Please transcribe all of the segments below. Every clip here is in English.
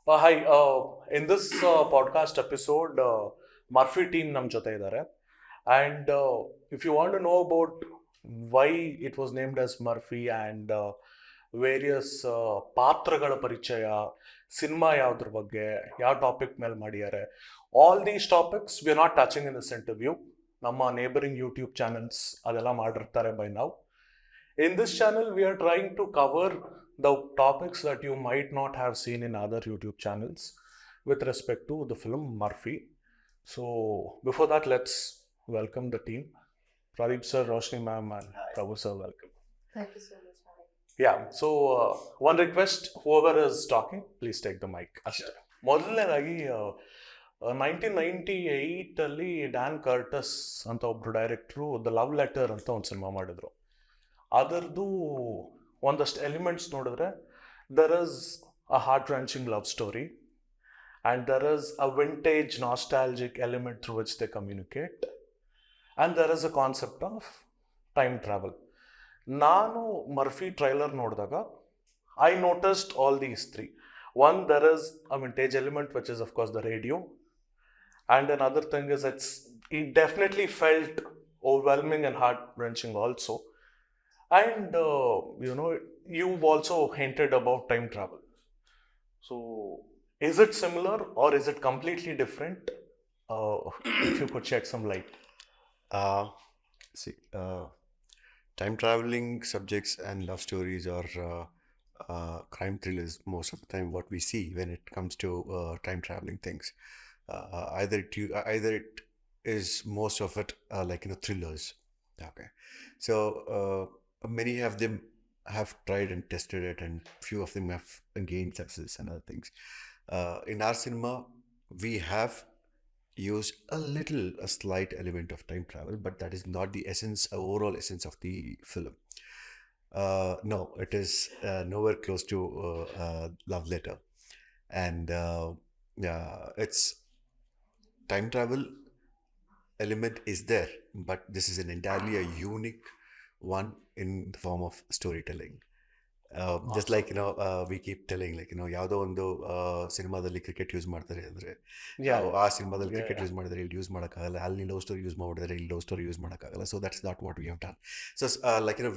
Hi. In this podcast episode, Murphy team nam jothe idare, and if you want to know about why it was named as Murphy and various ಪಾತ್ರಗಳ ಪರಿಚಯ, cinema ಯಾವ್ದ್ರ ಬಗ್ಗೆ, ಯಾವ topic ಮೇಲೆ ಮಾಡಿದ್ದಾರೆ, all these topics we are not touching in this interview. ನಮ್ಮ neighbouring YouTube channels ಅದೆಲ್ಲ ಮಾಡಿರ್ತಾರೆ by now. In this channel, we are trying to cover the topics that you might not have seen in other YouTube channels with respect to the film Murphy. So, before that, let's welcome the team. Pradeep sir, Roshni ma'am, and Prabhu sir, welcome. Thank you so much, Harry. Yeah, so one request, whoever is talking, please take the mic. ಅಷ್ಟೇ. ಮೊದಲನೇದಾಗಿ 1998 Dan ಕರ್ಟಸ್ ಅಂತ ಒಬ್ರು ಡೈರೆಕ್ಟ್ರು the love letter ಅಂತ ಒಂದು cinema ಮಾಡಿದ್ರು. ಅದರದ್ದು ಒಂದಷ್ಟು elements ನೋಡಿದ್ರೆ there is a heart wrenching love story and there is a vintage nostalgic element through which they communicate and there is a concept of time travel. ನಾನು Murphy trailer ನೋಡಿದಾಗ I noticed all these three. One, there is a vintage element, which is, of course, the radio. And another thing is, it definitely felt overwhelming and heart-wrenching also. And, you've also hinted about time travel. So, is it similar or is it completely different? If you could shed some light. Uh, see, time traveling subjects and love stories or crime thrillers, most of the time what we see when it comes to time traveling things, either it is most of it thrillers. Okay, so many of them have tried and tested it, and few of them have gained success and other things. In our cinema, we have used a slight element of time travel, but that is not the overall essence of the film. No, it is nowhere close to Love Letter. And it's time travel element is there, but this is an entirely a unique one in the form of storytelling. Just like we keep telling, ಯಾವುದೋ ಒಂದು ಸಿನಿಮಾದಲ್ಲಿ cricket use ಮಾಡ್ತಾರೆ ಅಂದರೆ ಆ ಸಿನಿಮಾದಲ್ಲಿ cricket use ಮಾಡಿದ್ರೆ ಇಲ್ಲಿ use ಮಾಡೋಕ್ಕಾಗಲ್ಲ, ಅಲ್ಲಿ ಲವ್ ಸ್ಟೋರಿ ಯೂಸ್ ಮಾಡಿದ್ರೆ ಇಲ್ಲಿ ಲವ್ ಸ್ಟೋರಿ ಯೂಸ್ ಮಾಡೋಕ್ಕಾಗಲ್ಲ. So that's not what we have done. So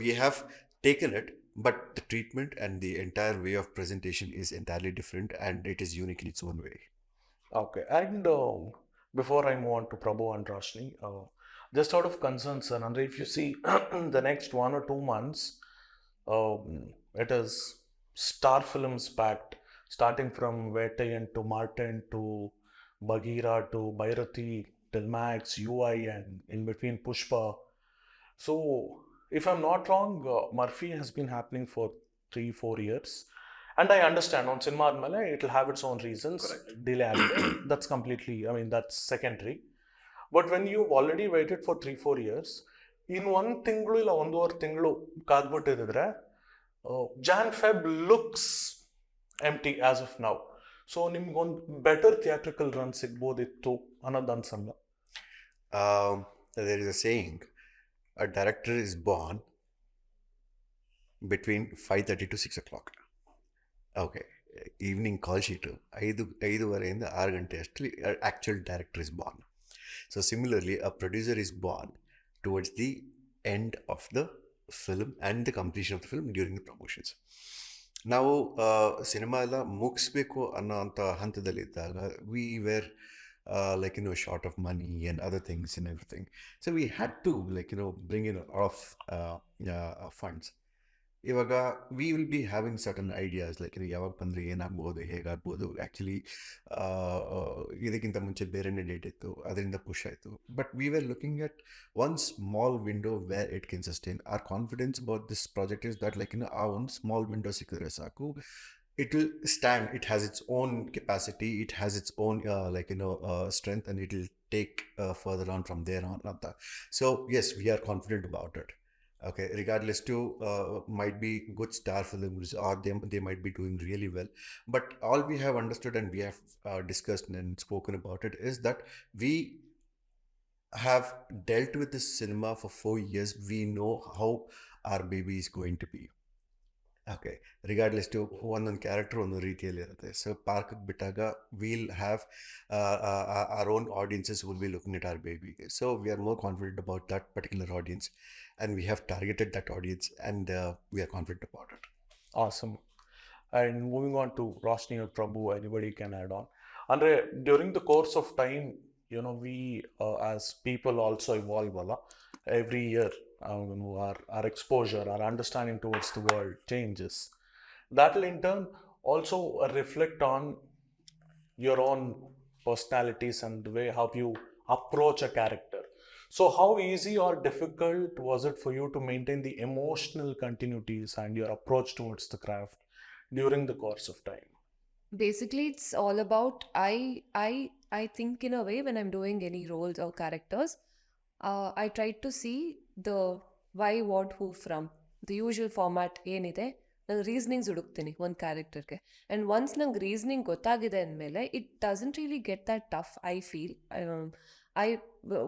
we have taken it, but the treatment and the entire way of presentation is entirely different, and it is unique in its own way. Okay, and before I move on to Prabhu and Roshni, just out of concern, sir, and if you see the next 1 or 2 months, it is star films packed, starting from Vettayan to Martin to Bagheera to Bhairathi till Max, UI, and in between Pushpa. So, if I'm not wrong, Murphy has been happening for 3-4 years. And I understand on cinema admale, it will have its own reasons. Correct. Delay agate. That's completely, that's secondary. But when you've already waited for 3-4 years, in one thinglu illa onduvar thinglu kaadbiಟ್ಟಿದ್ರೆ Jan Feb looks empty as of now. So ನಿಮ್ಗೊಂದು better theatrical run ಸಿಗ್ಬೋದಿತ್ತು ಅನ್ನೋದು ಅನ್ಸಲ್ಲ? There is a saying, a director is born between 5:30 to 6 o'clock. Okay, evening call sheet 5:30 6 ಗಂಟೆ ಅಷ್ಟರಲ್ಲಿ actual director is born. So similarly a producer is born towards the end of the film and the completion of the film during the promotions. ನಾವು cinema ಎಲ್ಲ ಮುಗಿಸ್ಬೇಕು ಅನ್ನೋ ಅಂಥ ಹಂತದಲ್ಲಿದ್ದಾಗ we were short of money and other things and everything. So we had to bring in a lot of funds. ಇವಾಗ we will be having certain ideas ಯಾವಾಗ ಬಂದರೆ ಏನಾಗ್ಬೋದು, ಹೇಗಾಗ್ಬೋದು. ಆ್ಯಕ್ಚುಲಿ ಇದಕ್ಕಿಂತ ಮುಂಚೆ ಬೇರೆನೇ ಡೇಟ್ ಇತ್ತು, ಅದರಿಂದ ಪುಷ್ ಆಯಿತು. But we are looking at one small window where it can sustain. Our confidence about this project is that ಆ ಒಂದು ಸ್ಮಾಲ್ ವಿಂಡೋ ಸಿಕ್ಕಿದ್ರೆ ಸಾಕು, it will stand. It has its own capacity, it has its own strength, and it will take further on from there on. So yes, we are confident about it. Okay, regardless to might be good star films or they might be doing really well, but all we have understood and we have discussed and spoken about it is that we have dealt with this cinema for 4 years. We know how our baby is going to be. Okay, regardless to ಒಂದೊಂದು character ಒಂದೊಂದು ರೀತಿಯಲ್ಲಿ ಇರುತ್ತೆ. So ಪಾರ್ಕ್ಗೆ ಬಿಟ್ಟಾಗ will have our own audiences will be looking at our baby. So we are more confident about that particular audience, and we have targeted that audience, and we are confident about it. Awesome. And moving on to Roshni or Prabhu, anybody can add on. Andre, during the course of time, we as people also evolve, wala. Every year, our exposure, our understanding towards the world changes. That will in turn also reflect on your own personalities and the way how you approach a character. So how easy or difficult was it for you to maintain the emotional continuities and your approach towards the craft during the course of time? Basically, it's all about I think in a way when I'm doing any roles or characters, I try to see the why, what, who, from the usual format ಏನಿದೆ ನಾನು ರೀಸನಿಂಗ್ಸ್ ಹುಡುಕ್ತೀನಿ ಒಂದು ಕ್ಯಾರೆಕ್ಟರ್ಗೆ. And once ನಂಗೆ reasoning ಗೊತ್ತಾಗಿದೆ ಅಂದಮೇಲೆ it doesn't really get that tough. I feel I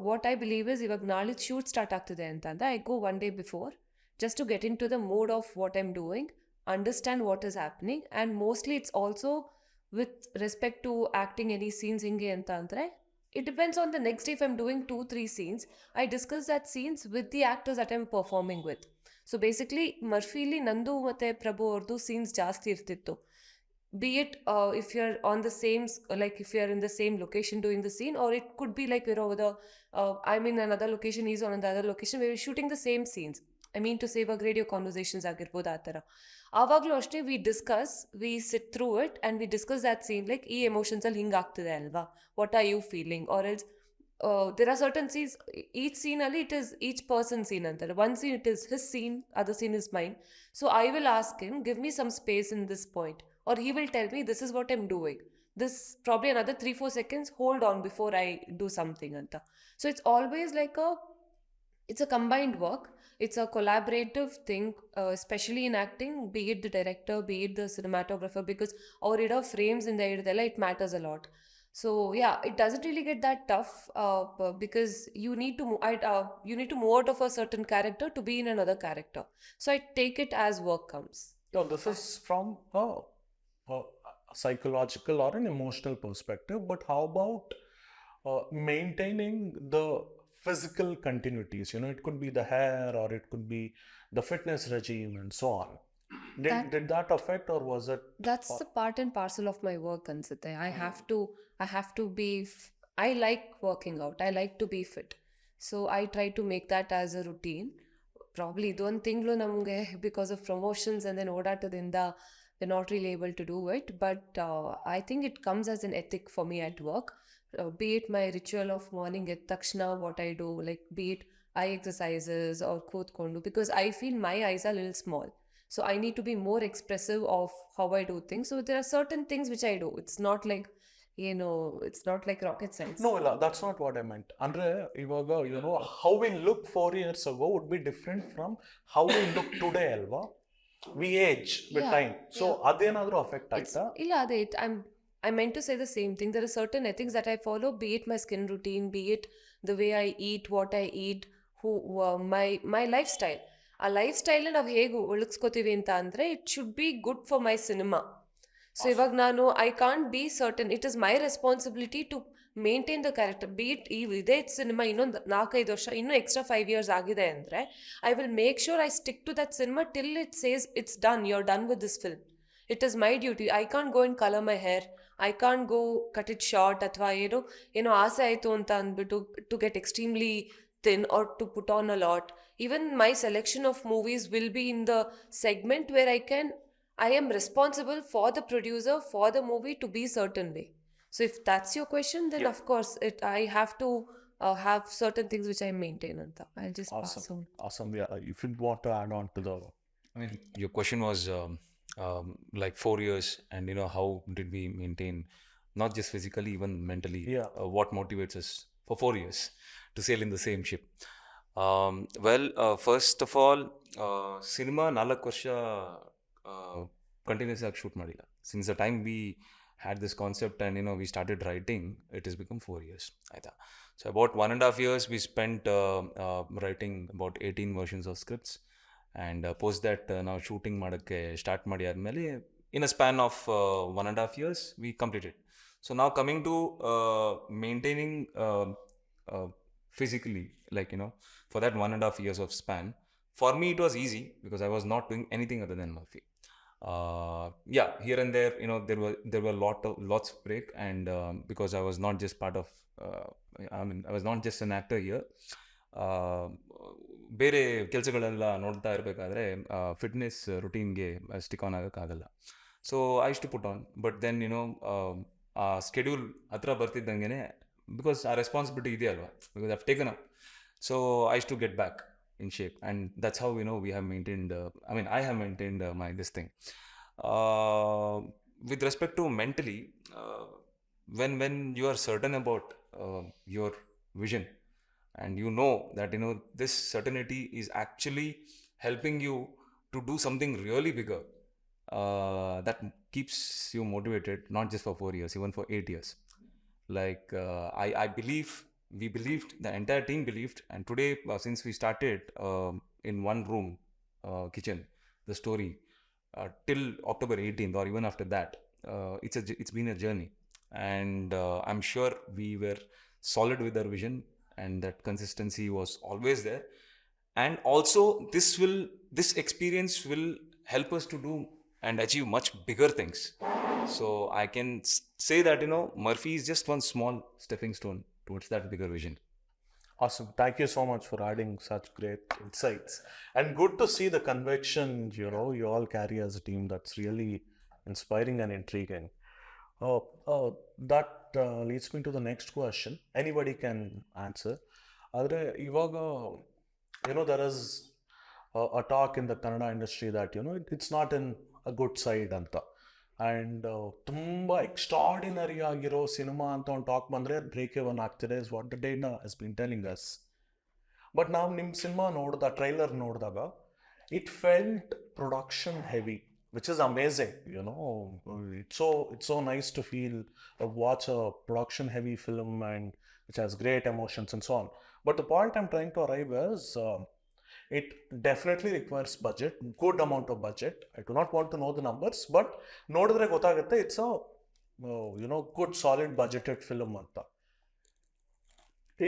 what I believe is ಇವಾಗ ನಾಳೆ shoot start ಆಗ್ತಿದೆ ಅಂತಂದರೆ I go one day before just to get into the mode of what I'm doing, understand what is happening, and mostly it's also with respect to acting any scenes hinge anta andre it depends on the next day. If I'm doing 2-3 scenes, I discuss that scenes with the actors that I'm performing with. So basically Murphyli Nandu ಮತ್ತೆ ಪ್ರಭು ಅವ್ರದ್ದು scenes ಜಾಸ್ತಿ ಇರ್ತಿತ್ತು. Be it if you're on the same like if you're in the same location doing the scene, or it could be like we're over the I'm in another location, he's on another location, we're shooting the same scenes. I mean to say ಇವಾಗ radio conversations ಆಗಿರ್ಬೋದು ಆ ಥರ. ಆವಾಗಲೂ ಅಷ್ಟೇ we sit through it and we discuss that scene like ಈ ಎಮೋಷನ್ಸಲ್ಲಿ ಹಿಂಗೆ ಆಗ್ತಿದೆ ಅಲ್ವಾ, what are you feeling, or else there are certain scenes, each ಸೀನಲ್ಲಿ it is each person scene ಅಂತಾರೆ. One scene it is his scene, other scene is mine. So I will ask him give me some space in this point, or he will tell me this is what I'm doing, this probably another 3-4 seconds, hold on before I do something anta. So it's always like it's a combined work, it's a collaborative thing, especially in acting, be it the director, be it the cinematographer, because our frames in the idella it matters a lot. So yeah, it doesn't really get that tough because you need to you need to move out of a certain character to be in another character. So I take it as work comes. So this is from a psychological or an emotional perspective, but how about maintaining the physical continuities? It could be the hair, or it could be the fitness regime and so on. Did that affect, or was it? That's the part and parcel of my work, Ansite. I have to be I like working out, I like to be fit, so I try to make that as a routine. Probably ಇದೊಂದು ತಿಂಗಳು ನಮಗೆ because of promotions and then ಓಡಾಟದಿಂದ we're not really able to do it, but I think it comes as an ethic for me at work. Be it my ritual of morning at takshana, what I do, like be it eye exercises or kutkondu, because I feel my eyes are a little small, so I need to be more expressive of how I do things. So there are certain things which I do. It's not like it's not like rocket science. No, that's not what I meant. Andre, ivaga how we look 4 years ago would be different from how we look today alva. We age with time, so adenadru affect aita illa ade I meant to say the same thing. There are certain ethics that I follow, be it my skin routine, be it the way I eat, what I eat, my lifestyle. ಆ ಲೈಫ್ಸ್ಟೈಲ್ನ ನಾವು ಹೇಗೆ ಉಳಿಸ್ಕೋತೀವಿ ಅಂತ ಅಂದರೆ it should be good for my cinema. So ಇವಾಗ ನಾನು I can't be certain, it is my responsibility to maintain the character. But ಇದೇ cinema ಇನ್ನೊಂದು 4-5 ವರ್ಷ, ಇನ್ನೂ ಎಕ್ಸ್ಟ್ರಾ 5 years ಆಗಿದೆ ಅಂದರೆ I will make sure I stick to that cinema till it says it's done, you are done with this film. It is my duty. I can't go and colour my hair, I can't go cut it short, ಅಥವಾ ಏನೋ ಆಸೆ ಆಯಿತು ಅಂತ ಅಂದ್ಬಿಟ್ಟು to get extremely thin or to put on a lot. Even my selection of movies will be in the segment where I am responsible for the producer, for the movie to be certain way. So if that's your question, then of course I have to have certain things which I maintain. I'll just pass on. Awesome. Yeah, if you want to add on to the, I mean, your question was like 4 years, and how did we maintain, not just physically, even mentally, what motivates us for 4 years to sail in the same ship? Well, first of all, cinema 4 ವರ್ಷ continuously ಆಗಿ shoot ಮಾಡಿಲ್ಲ. Since the time we had this concept and we started writing, it has become 4 years ಆಯ್ತಾ. So about 1.5 years we spent writing about 18 versions of scripts, and post that ನಾವು shooting ಮಾಡೋಕ್ಕೆ start ಮಾಡಿ ಆದಮೇಲೆ in a span of 1.5 years we completed. So ನಾವು coming to maintaining physically, like, for that 1.5 years of span, for me it was easy because I was not doing anything other than Murphy. Yeah, here and there, there were lots of break, and because I was not just part of, I was not just an actor here. ಬೇರೆ ಕೆಲಸಗಳೆಲ್ಲ ನೋಡ್ತಾ ಇರಬೇಕಾದ್ರೆ fitness ರುಟೀನ್ಗೆ stick on ಆಗೋಕ್ಕಾಗಲ್ಲ. So I to put on, but then ಆ schedule ಹತ್ರ ಬರ್ತಿದ್ದಂಗೆ, because ಆ ರೆಸ್ಪಾನ್ಸಿಬಿಲಿಟಿ ಇದೆಯಲ್ವಾ, because I've taken up, so I to get back in shape, and that's how we have maintained, I have maintained my this thing. With respect to mentally, when you are certain about your vision, and that this certainty is actually helping you to do something really bigger, that keeps you motivated, not just for 4 years, even for 8 years. Like, I believe, we believed, the entire team believed, and today, since we started in one room kitchen, the story, till October 18th, or even after that, it's been a journey, and I'm sure we were solid with our vision, and that consistency was always there. And also, this experience will help us to do and achieve much bigger things. So I can say that Murphy is just one small stepping stone towards that bigger vision. Awesome. Thank you so much for adding such great insights. And good to see the conviction, you all carry as a team. That's really inspiring and intriguing. That leads me to the next question. Anybody can answer. Adre, ivaga, there is a talk in the Kannada industry that, it's not in a good side anta. And ತುಂಬ extraordinary ಆಗಿರೋ cinema ಅಂತ ಒಂದು talk ಬಂದರೆ break even ಆಗ್ತಿದೆ, is what the Dena has been telling us. But ನಾವು ನಿಮ್ಮ cinema trailer ನೋಡಿದಾಗ it felt production heavy, which is amazing. It's so nice to feel, watch a production heavy film and which has great emotions and so on. But the point I'm trying to arrive is, it definitely requires budget, good amount of budget. I do not want to know the numbers, but nodidre gottagutte it's a good solid budgeted film anta.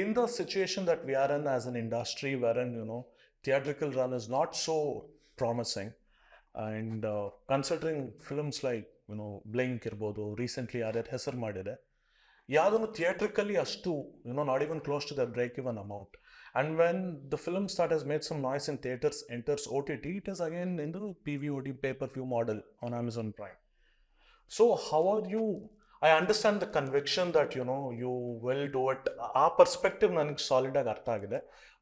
In the situation that we are in as an industry, wherein theatrical run is not so promising, and considering films like Blink irbodu, recently added ಹೆಸರು ಮಾಡಿದೆ, ಯಾವುದನ್ನು theatrically ಅಷ್ಟು not even close to the break even amount. And when the film that has made some noise in theaters enters OTT, it is again in the PVOD, pay-per-view model on Amazon Prime. So how are you? I understand the conviction that you will do it. Our perspective ನನಗೆ solid ಆಗಿ ಅರ್ಥ ಆಗಿದೆ.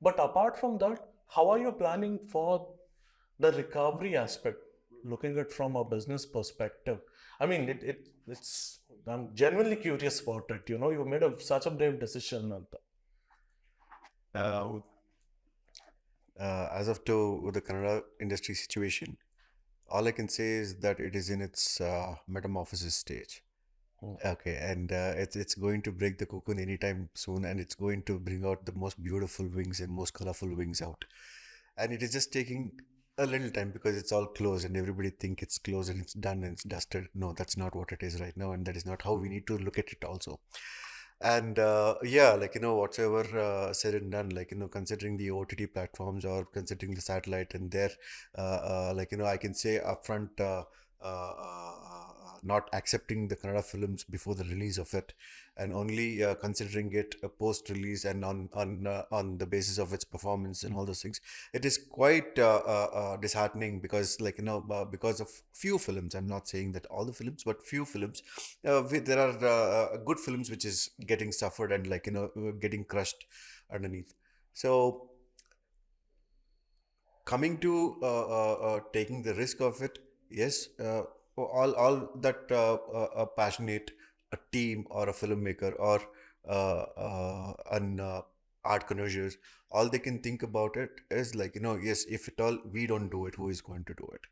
But apart from that, how are you planning for the recovery aspect? Looking at from a business perspective, I mean, it's. I'm genuinely curious about it. You made such a brave decision anta. As of to the Kannada industry situation, all I can say is that it is in its metamorphosis stage. Okay, and it's going to break the cocoon anytime soon, and it's going to bring out the most beautiful wings and most colorful wings out. And it is just taking a little time because it's all closed and everybody think it's closed and it's done and it's dusted. No, that's not what it is right now, and that is not how we need to look at it also. And whatsoever said and done, considering the OTT platforms or considering the satellite and their I can say upfront, not accepting the Kannada films before the release of it, and only considering it a post-release and on the basis of its performance and all those things, it is quite disheartening because because of few films, I'm not saying that all the films, but few films, there are good films which is getting suffered and getting crushed underneath. So coming to taking the risk of it, yes, all that passionate a team or a filmmaker or an art connoisseurs, all they can think about it is yes, if at all we don't do it, who is going to do it?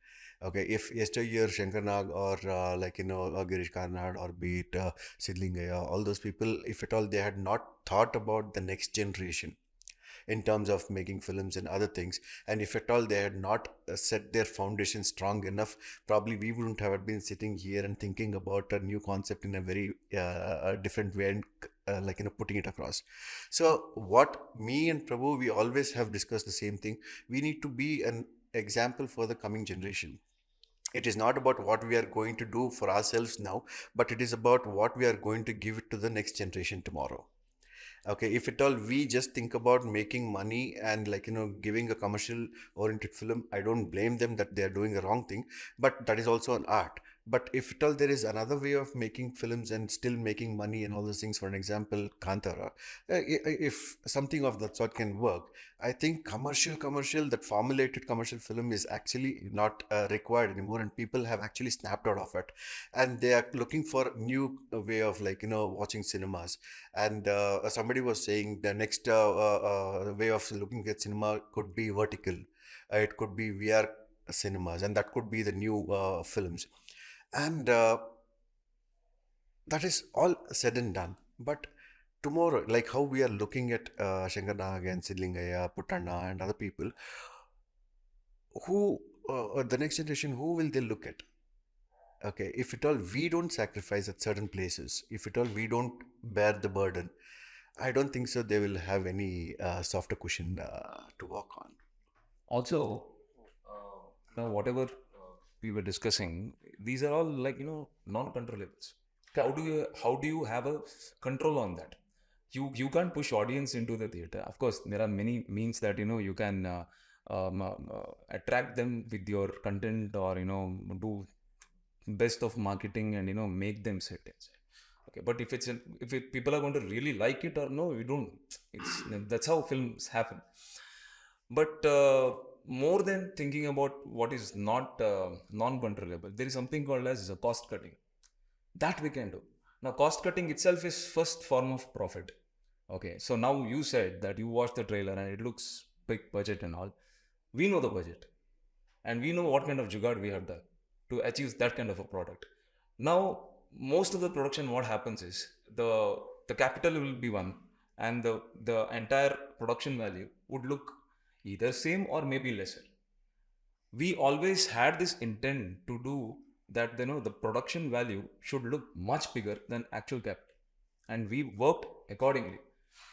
Okay, if yesteryear Shankar Nag or Girish Karnad or be it Sidlingaya, all those people, if at all they had not thought about the next generation, in terms of making films and other things. And if at all they had not set their foundation strong enough, probably we wouldn't have been sitting here and thinking about a new concept in a very different way and putting it across. So what me and Prabhu, we always have discussed the same thing. We need to be an example for the coming generation. It is not about what we are going to do for ourselves now, but it is about what we are going to give it to the next generation tomorrow. Okay, if at all we just think about making money and giving a commercial oriented film, I don't blame them that they are doing a wrong thing, but that is also an art. But if at all there is another way of making films and still making money and all those things, for an example, Kantara, if something of that sort can work, I think commercial, that formulated commercial film is actually not required anymore, and people have actually snapped out of it, and they are looking for new way of watching cinemas. And somebody was saying the next way of looking at cinema could be vertical. It could be VR cinemas, and that could be the new films. And that is all said and done. But tomorrow, like how we are looking at Shankar Nag and Sidlingaya, Puttanna and other people, who the next generation, who will they look at? Okay, if at all we don't sacrifice at certain places, if at all we don't bear the burden, I don't think so they will have any softer cushion to walk on. Also, now whatever we were discussing, these are all non-controllables. How do you have a control on that? You can't push audience into the theater. Of course, there are many means that you can attract them with your content, or do best of marketing and make them sit inside. Okay, but if people are going to really like it or no, we don't. That's how films happen. But more than thinking about what is not non-controllable, there is something called as cost cutting. That we can do. Now, cost cutting itself is first form of profit. Okay, so now you said that you watched the trailer and it looks big budget and all. We know the budget, and we know what kind of jugaad we have done to achieve that kind of a product. Now, most of the production, what happens is the capital will be one, and the entire production value would look either same or maybe lesser. We always had this intent to do that, the production value should look much bigger than actual capital, and we worked accordingly.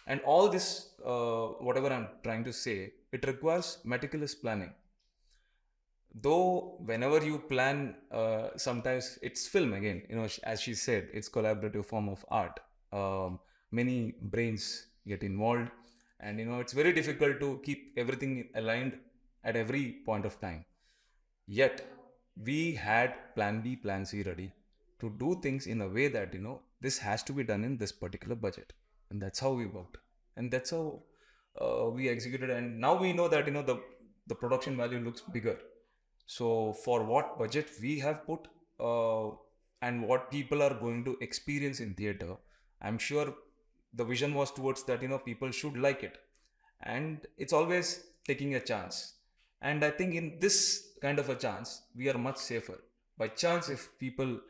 And all this, whatever I'm trying to say, it requires meticulous planning. Though whenever you plan, sometimes it's film again, as she said, it's collaborative form of art. Many brains get involved, and it's very difficult to keep everything aligned at every point of time. Yet we had plan B, plan C ready to do things in a way that this has to be done in this particular budget, and that's how we worked, and that's how we executed. And now we know that the production value looks bigger. So for what budget we have put, and what people are going to experience in theater, I'm sure the vision was towards that people should like it, and it's always taking a chance. And I think in this kind of a chance, we are much safer. By chance, if people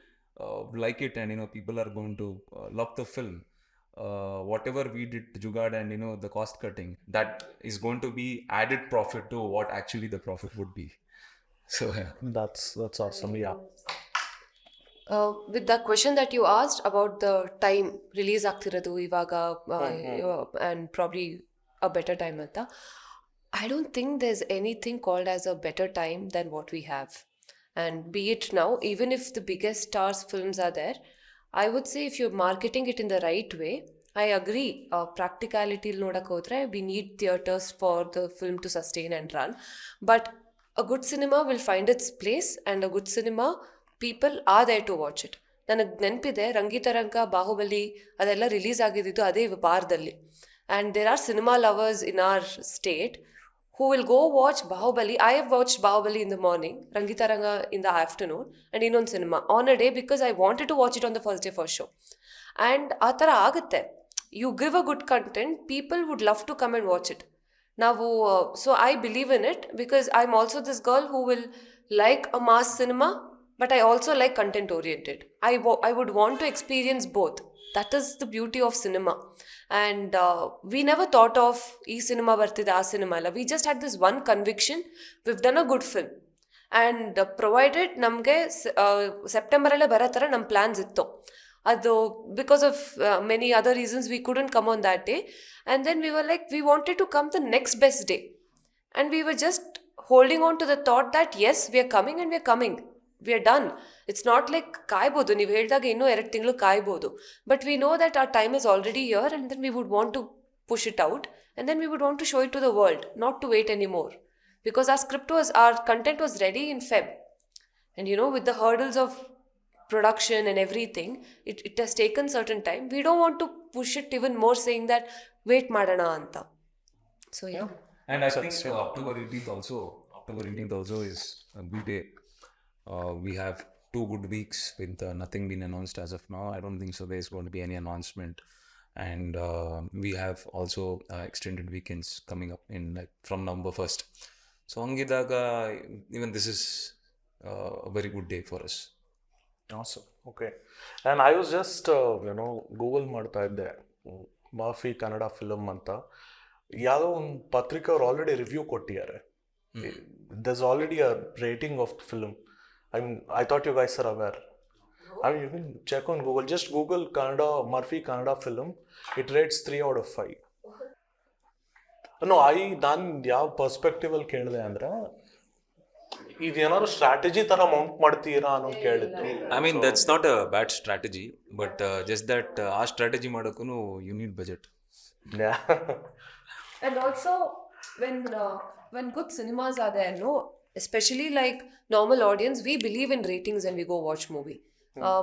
like it and people are going to love the film, whatever we did, jugaad and the cost cutting, that is going to be added profit to what actually the profit would be. So yeah, That's awesome. Yeah. With the question that you asked about the time release ಆಗ್ತಿರೋದು ಇವಾಗ and probably a better time anta, I don't think there's anything called as a better time than what we have. And be it now, even if the biggest stars films are there, I would say if you're marketing it in the right way, I agree. Practicality ನೋಡಕ್ ಹೋದ್ರೆ we need theaters for the film to sustain and run. But a good cinema will find its place, and a good cinema, people are there to watch it. ನನಗೆ ನೆನಪಿದೆ, ರಂಗಿತರಂಗ, ಬಾಹುಬಲಿ ಅದೆಲ್ಲ release ಆಗಿದ್ದು ಅದೇ ವಾರದಲ್ಲಿ. And there are cinema lovers in our state who will go watch Bahubali. I have watched Bahubali in the morning, Rangitaranga in the afternoon, and ಇನ್ನೊಂದು cinema on a day because I wanted to watch it on the first day for show. And ಆ ಥರ ಆಗುತ್ತೆ. You give a good content, people would love to come and watch it. ನಾವು so I believe in it because I'm also this girl who will like a mass cinema but I also like content oriented. I would want to experience both. That is the beauty of cinema. And we never thought of e cinema bartide aa cinema alla. We just had this one conviction: we've done a good film. And provided ನಮಗೆ ಸೆಪ್ಟೆಂಬರಲ್ಲೇ ಬರೋ ಥರ ನಮ್ಮ plans ಇತ್ತು. ಅದು because of many other reasons we couldn't come on that day. And then we were like we wanted to come the next best day. And we were just holding on to the thought that yes, we are coming and we are coming. We are done. It's not like ಕಾಯ್ಬೋದು, ನೀವು ಹೇಳಿದಾಗ ಇನ್ನೂ 2 ತಿಂಗಳು ಕಾಯ್ಬೋದು. But we know that our time is already here, and then we would want to push it out, and then we would want to show it to the world, not to wait anymore. Because our content was ready in Feb. And with the hurdles of production and everything, it has taken certain time. We don't want to push it even more, saying that wait madana anta. So yeah. And I think October 18th also is a good day. We have 2 good weeks with nothing been announced as of now. I don't think so there's going to be any announcement. And we have also extended weekends coming up in from November 1st. So hangidaga, even this is a very good day for us. Awesome. Okay. And I was just, Google ಮಾಡ್ತಾ ಇದ್ದೆ, Murphy Kannada film ಅಂತ. ಯಾವುದೋ ಒಂದು ಪತ್ರಿಕೆ ಅವ್ರು already review ಕೊಟ್ಟಿದ್ದಾರೆ. There's already a rating of the film. I thought you guys are aware. You can check on Google. Just Google Kannada, Murphy Kannada film. It rates 3 out of 5. ನಾನು ಯಾವ perspective ಅಲ್ಲಿ ಕೇಳಿದೆ ಅಂದ್ರೆ, ಇದೇನಾದ್ರು strategy ತರ Mount ಮಾಡ್ತೀರಾ ಅನ್ನೋ ಕೇಳಿದ್ವಿ. I mean, that's not a bad strategy, but just that ಆ ಸ್ಟ್ರಾಟಜಿ ಮಾಡೋಕ್ಕೂ you need budget. Yeah. And also, when good cinemas are there, especially like normal audience, we believe in ratings when we go watch movie.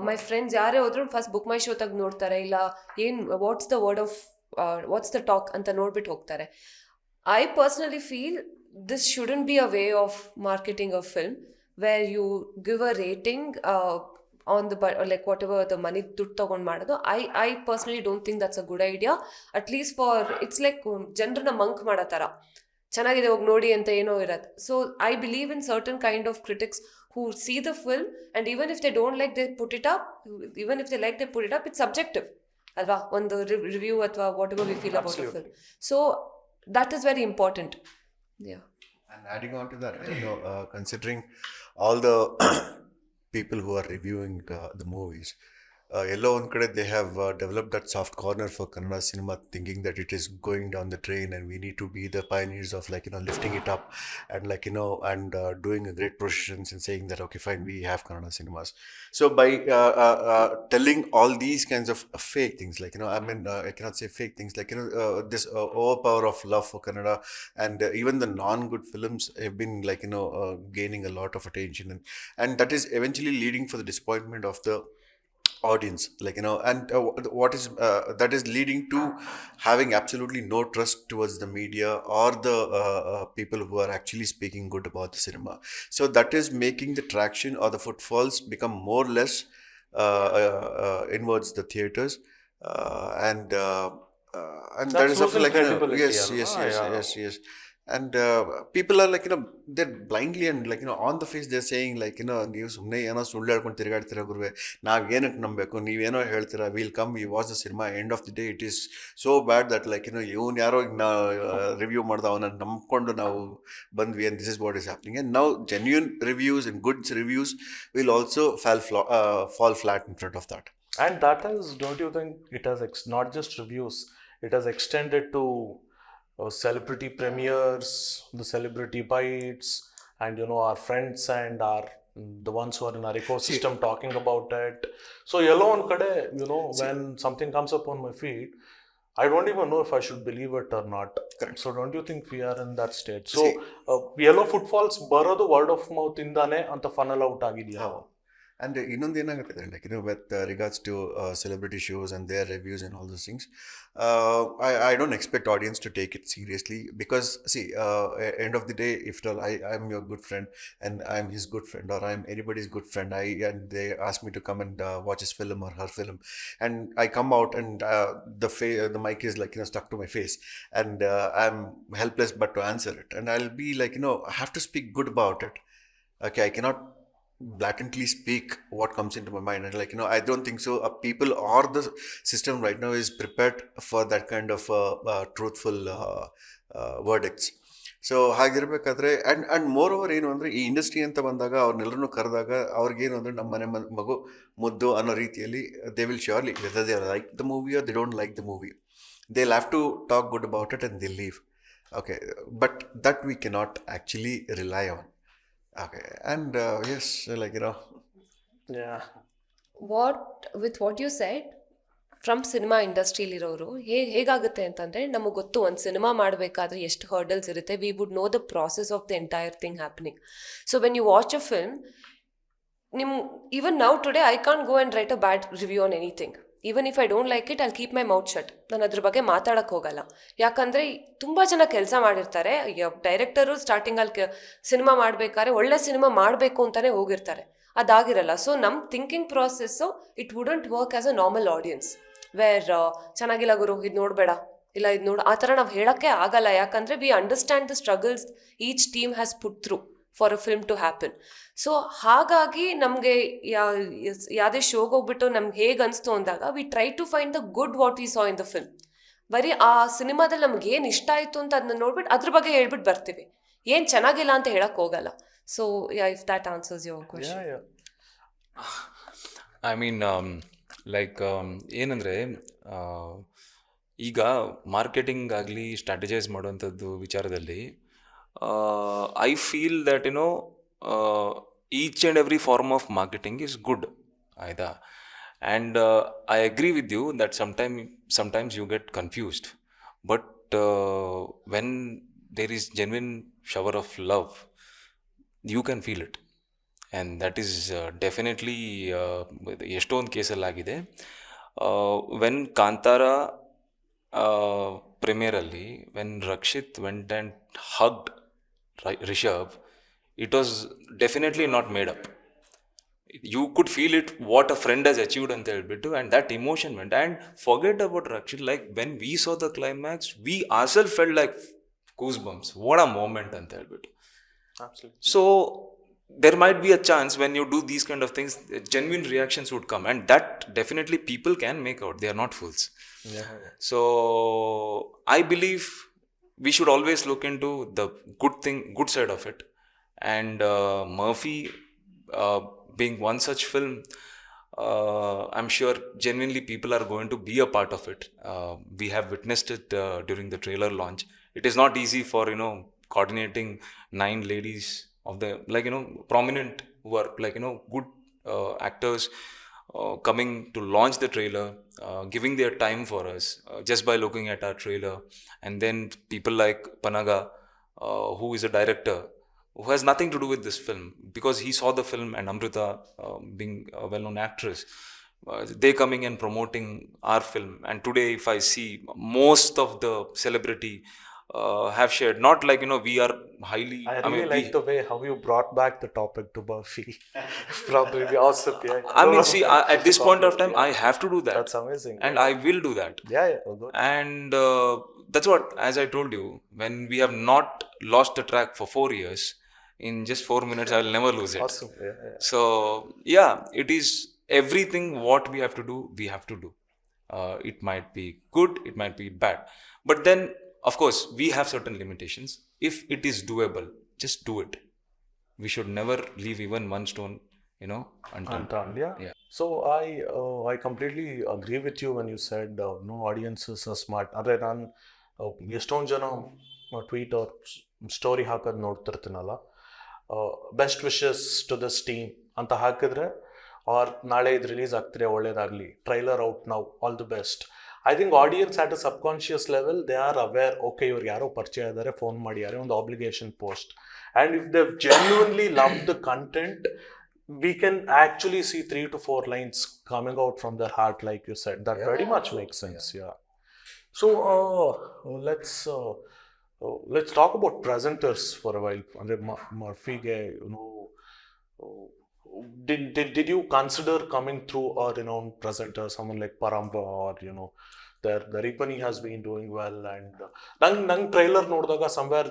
My friends ಯಾರೇ ಹೋದ್ರು first book ಮೈ show ತಗ ನೋಡ್ತಾರೆ, ಇಲ್ಲ what's the word of what's the talk ಅಂತ ನೋಡ್ಬಿಟ್ಟು ಹೋಗ್ತಾರೆ. I personally feel this shouldn't be a way of marketing a film where you give a rating on the like whatever the money ದುಡ್ಡು ತಗೊಂಡು ಮಾಡೋದು. I personally don't think that's a good idea. At least for it's like ಜನರನ್ನ ಮಂಕ್ ಮಾಡೋ ಥರ, ಚೆನ್ನಾಗಿದೆ ಹೋಗಿ ನೋಡಿ ಅಂತ ಏನೋ ಇರತ್ತೆ. So I believe in certain kind of critics who see the film, and even if they don't like, they put it up. Even if they like, they put it up. It's subjective alva, ಒಂದು review ಅಥವಾ whatever we feel about the film. So that is very important. Yeah. And adding on to that, considering all the people who are reviewing the movies, ಎಲ್ಲೋ ಒಂದು ಕಡೆ they have developed that soft corner for Kannada cinema, thinking that it is going down the drain and we need to be the pioneers of lifting it up and and doing a great processions and saying that okay fine, we have Kannada cinemas. So by telling all these kinds of fake things, I cannot say fake things, this overpower of love for Kannada, and even the non-good films have been gaining a lot of attention, and that is eventually leading for the disappointment of the audience, and what is that is leading to having absolutely no trust towards the media or the people who are actually speaking good about the cinema. So that is making the traction or the footfalls become more or less inwards the theaters, and that is something yes. And people are they're blindly and on the face they're saying ನೀವು ಸುಮ್ಮನೆ ಏನೋ ಸುಳ್ಳು ಹೇಳ್ಕೊಂಡು ತಿರುಗಾಡ್ತೀರಾ ಗುರುವೆ, ನಾವು ಏನಕ್ಕೆ ನಂಬಬೇಕು, ನೀವೇನೋ ಹೇಳ್ತೀರಾ, will come we watch the cinema, end of the day it is so bad that ಇವನು ಯಾರೋ ರಿವ್ಯೂ ಮಾಡ್ದ ಅವನ್ನ ನಂಬ್ಕೊಂಡು ನಾವು ಬಂದ್ವಿ, and this is what is happening. And now genuine reviews and good reviews will also fall flat in front of that. And that is, don't you think it has not just reviews, it has extended to celebrity premieres, the celebrity bites, and our friends and the ones who are in our ecosystem talking about it. So yellow on kade, when something comes up on my feed, I don't even know if I should believe it or not. Correct. So don't you think we are in that state? So yellow footfalls barodu word of mouth indane anta funnel out ಆಗಿದೆಯಾ? And ಇನ್ನೊಂದು ಏನಾಗುತ್ತೆ with regards to celebrity shows and their reviews and all those things, I don't expect audience to take it seriously, because see, end of the day, if I'm your good friend and I'm his good friend, or I'm anybody's good friend, and they ask me to come and watch his film or her film, and I come out and the mic is stuck to my face, and I'm helpless but to answer it, and I'll be I have to speak good about it. Okay, I cannot blatantly speak what comes into my mind, and like, I don't think so people or the system right now is prepared for that kind of truthful verdicts. ಸೊ ಹಾಗಿರ್ಬೇಕಾದ್ರೆ and moreover ಏನು ಅಂದರೆ ಈ industry ಅಂತ ಬಂದಾಗ ಅವ್ರನ್ನೆಲ್ಲರೂ ಕರೆದಾಗ ಅವ್ರಿಗೇನು ಅಂದರೆ ನಮ್ಮ ಮನೆ ಮಗು ಮುದ್ದು ಅನ್ನೋ ರೀತಿಯಲ್ಲಿ they will surely whether they like the movie or they don't like the movie, they have to talk good about it and they leave. Okay, but that we cannot actually rely on. Okay, and yes, like, Yeah. With what you said, from cinema ಇಂಡಸ್ಟ್ರಿಲಿರೋರು ಹೇಗಾಗುತ್ತೆ ಅಂತಂದರೆ, ನಮಗೆ ಗೊತ್ತು ಒಂದು cinema ಮಾಡಬೇಕಾದ್ರೆ ಎಷ್ಟು hurdles ಇರುತ್ತೆ. We would know the process of the entire thing happening. So when you watch a film, even now today I can't go and write a bad review on anything. Even if I don't like it, I'll keep my mouth shut. ನಾನು ಅದ್ರ ಬಗ್ಗೆ ಮಾತಾಡೋಕ್ಕೆ ಹೋಗಲ್ಲ. ಯಾಕಂದರೆ ತುಂಬ ಜನ ಕೆಲಸ ಮಾಡಿರ್ತಾರೆ. ಡೈರೆಕ್ಟರು ಸ್ಟಾರ್ಟಿಂಗಲ್ಲಿ ಸಿನಿಮಾ ಮಾಡಬೇಕಾದ್ರೆ ಒಳ್ಳೆ ಸಿನಿಮಾ ಮಾಡಬೇಕು ಅಂತಲೇ ಹೋಗಿರ್ತಾರೆ, ಅದಾಗಿರಲ್ಲ. ಸೊ ನಮ್ಮ thinking process it wouldn't work as a normal audience, where ಚೆನ್ನಾಗಿಲ್ಲ ಗುರು ಇದು ನೋಡಬೇಡ, ಇಲ್ಲ ಇದು ನೋಡು, ಆ ಥರ ನಾವು ಹೇಳೋಕ್ಕೆ ಆಗಲ್ಲ. ಯಾಕಂದರೆ we understand the struggles each team has put through for a film to happen. So ಹಾಗಾಗಿ ನಮಗೆ ಯಾವುದೇ ಶೋಗೆ ಹೋಗ್ಬಿಟ್ಟು ನಮ್ಗೆ ಹೇಗೆ ಅನಿಸ್ತು ಅಂದಾಗ we try to find the good what we saw in the film. ಬರೀ ಆ ಸಿನಿಮಾದಲ್ಲಿ ನಮ್ಗೆ ಏನು ಇಷ್ಟ ಆಯಿತು ಅಂತ ಅದನ್ನ ನೋಡ್ಬಿಟ್ಟು ಅದ್ರ ಬಗ್ಗೆ ಹೇಳ್ಬಿಟ್ಟು ಬರ್ತೀವಿ, ಏನು ಚೆನ್ನಾಗಿಲ್ಲ ಅಂತ ಹೇಳಕ್ಕೆ ಹೋಗಲ್ಲ. So if that answers your question. I mean ಏನಂದರೆ, ಈಗ ಮಾರ್ಕೆಟಿಂಗ್ ಆಗಲಿ ಸ್ಟ್ರಾಟಜೈಸ್ ಮಾಡುವಂಥದ್ದು ವಿಚಾರದಲ್ಲಿ I feel that each and every form of marketing is good, ಆಯಿತಾ. And I agree with you that sometimes you get confused, but when there is genuine shower of love, you can feel it, and that is definitely ಎಷ್ಟೊಂದು ಕೇಸಲ್ಲಿ ಆಗಿದೆ. When Kantara ಪ್ರೀಮಿಯರಲ್ಲಿ when Rakshit went and hugged Rishab, it was definitely not made up. You could feel it, what a friend has achieved ಅಂತ ಹೇಳ್ಬಿಟ್ಟು, and that emotion went. And forget about Rakshit, like when we saw the climax, we ourselves felt like goosebumps. What a moment ಅಂತ ಹೇಳ್ಬಿಟ್ಟು. Absolutely. So there might be a chance when you do these kind of things, genuine reactions would come, and that definitely people can make out. They are not fools. Yeah. So I believe we should always look into the good side of it. And Murphy being one such film, I'm sure genuinely people are going to be a part of it. We have witnessed it during the trailer launch. It is not easy for coordinating 9 ladies of the prominent who are good actors coming to launch the trailer, giving their time for us just by looking at our trailer. And then people like Panaga, who is a director who has nothing to do with this film, because he saw the film, and Amrita being a well-known actress, they coming and promoting our film. And today if I see most of the celebrity have shared, not like we are highly, I really like the way how you brought back the topic to Buffy. Probably awesome. Yeah. I mean, see, at this point of time, I have to do that. That's amazing. And I will do that. Yeah. Good. And that's what, as I told you, when we have not lost the track for 4 years, in just 4 minutes, I will never lose it. Awesome. Yeah. So, yeah, it is everything what we have to do, we have to do. It might be good, it might be bad. But then, of course, we have certain limitations. If it is doable, just do it. We should never leave even one stone, unturned. Yeah. So I completely agree with you when you said no audiences are smart. Andre ನಾನು ಎಷ್ಟೊಂದು ಜನ tweet ಅವ್ರ story ಹಾಕೋದು ನೋಡ್ತಿರ್ತೀನಲ್ಲ, best wishes to this team ಅಂತ ಹಾಕಿದ್ರೆ, or ನಾಳೆ ಇದು ರಿಲೀಸ್ ಆಗ್ತಿದೆ, ಒಳ್ಳೇದಾಗಲಿ, ಟ್ರೈಲರ್ ಔಟ್ ನಾವು, all the best. I think audience at a subconscious level they are aware, okay ಇವ್ರಿಗೆ ಯಾರೋ ಪರಿಚಯ ಇದ್ದಾರೆ, ಫೋನ್ ಮಾಡಿದ್ದಾರೆ, ಒಂದು obligation post. And if they genuinely love the content, we can actually see 3 to 4 lines coming out from their heart, like you said. That very much makes sense. Yeah. So let's talk about presenters for a while. Andre Murphy, did you consider coming through a renowned presenter, someone like Paramba, or the Ripani has been doing well, and nang trailer nodidaga somewhere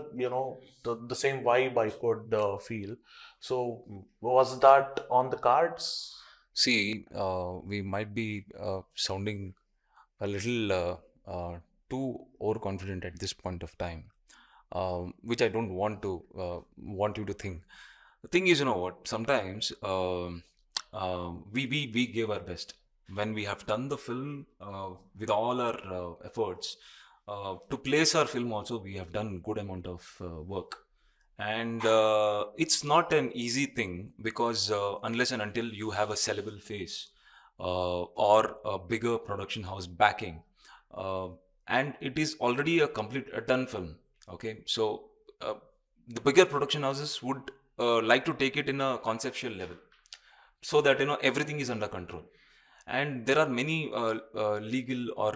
the same vibe I could feel. So was that on the cards? See, we might be sounding a little too overconfident at this point of time, which I don't want you to think. The thing is, you know what? Sometimes we give our best when we have done the film with all our efforts. To place our film also, we have done good amount of work, and it's not an easy thing because unless and until you have a sellable face or a bigger production house backing, uh, and it is already a done film. Okay, so the bigger production houses would like to take it in a conceptual level so that everything is under control, and there are many legal or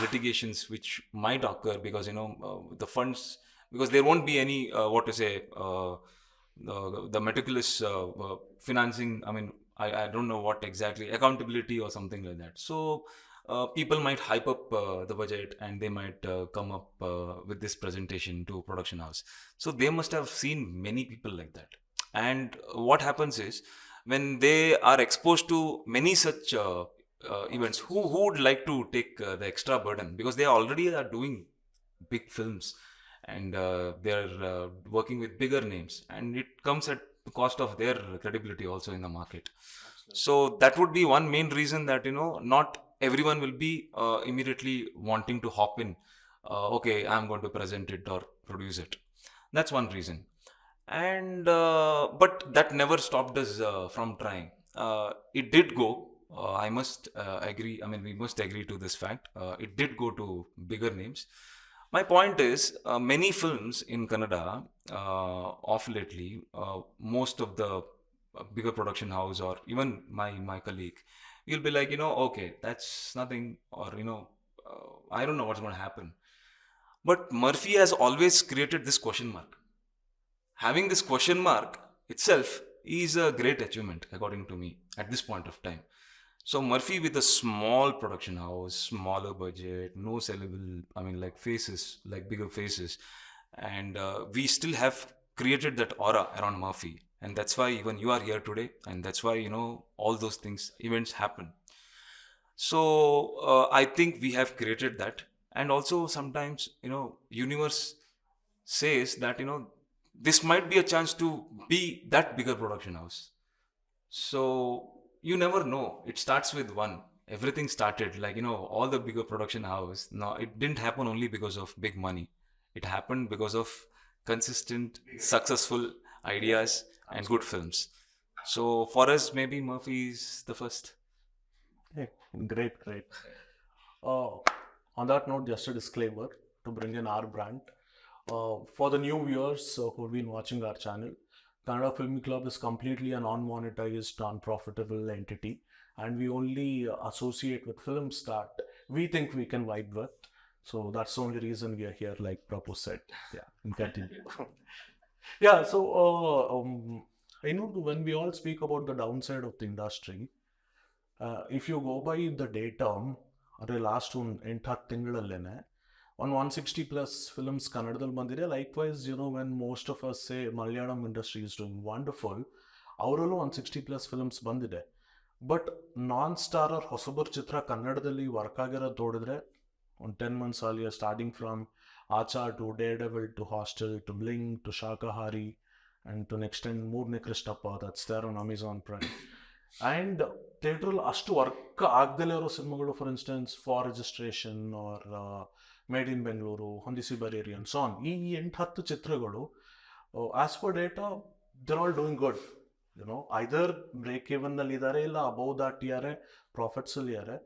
litigations which might occur because the funds, because there won't be any what to say the meticulous financing. I mean, I don't know what exactly, accountability or something like that. So people might hype up the budget and they might come up with this presentation to production house. So they must have seen many people like that. And what happens is, when they are exposed to many such events, who would like to take the extra burden, because they already are doing big films, and they are working with bigger names, and it comes at the cost of their credibility also in the market. So that would be one main reason that not everyone will be immediately wanting to hop in. Okay, I'm going to present it or produce it. That's one reason. And but that never stopped us from trying. It did go. I must agree. I mean, we must agree to this fact. It did go to bigger names. My point is, many films in Kannada, of lately, most of the bigger production house or even my colleague, you'll be like, okay, that's nothing, or I don't know what's going to happen. But Murphy has always created this question mark. Having this question mark itself is a great achievement, according to me, at this point of time. So Murphy, with a small production house, smaller budget, no sellable, I mean, like faces, like bigger faces, and we still have created that aura around Murphy, and that's why even you are here today, and that's why all those things, events happen. So I think we have created that, and also sometimes universe says that this might be a chance to be that bigger production house. So you never know. It starts with one. Everything started like all the bigger production house. No, it didn't happen only because of big money. It happened because of consistent, successful ideas and good films. So for us, maybe Murphy is the first. Hey, great, great. On that note, just a disclaimer to bring in our brand. For the new viewers who've been watching our channel, Kannadafilmyclub is completely a non-monetized, non-profitable entity, and we only associate with films that we think we can vibe with. So that's the only reason we are here, like Prabhu said. Yeah, and continue. Yeah, so I know when we all speak about the downside of the industry, if you go by the data, ಅದೇ last ಒಂದು 8-10 ತಿಂಗಳಲ್ಲೇನೆ ಒಂದು 160 plus films ಕನ್ನಡದಲ್ಲಿ ಬಂದಿದೆ. Likewise when most of us say Malayalam industry is doing wonderful, ಅವರಲ್ಲೂ 160 plus films ಬಂದಿದೆ. But non starrer ಹೊಸಬರ್ ಚಿತ್ರ ಕನ್ನಡದಲ್ಲಿ ವರ್ಕ್ ಆಗಿರೋದು ನೋಡಿದ್ರೆ ಒಂದು 10 months earlier, starting from Aacha to Daredevil to Hostel to Blink to Shakahari and to next time Moorane Krishnappa, that's there on Amazon Prime. And ಥಿಯೇಟ್ರಲ್ಲಿ ಅಷ್ಟು ವರ್ಕ್ ಆಗದಲ್ಲೇ ಇರೋ ಸಿನಿಮಾಗಳು, for instance for registration are made in Bengaluru, ಹೊಂದಿಸಿ ಬರೀರಿ and so on, ಈ 8-10 ಚಿತ್ರಗಳು as per data they're all doing good. Either break ಇವನ್ನಲ್ಲಿ ಇದ್ದಾರೆ, ಇಲ್ಲ ಅಬೌವ್ ದಾಟಿದ್ದಾರೆ, ಪ್ರಾಫಿಟ್ಸಲ್ಲಿ ಇದ್ದಾರೆ.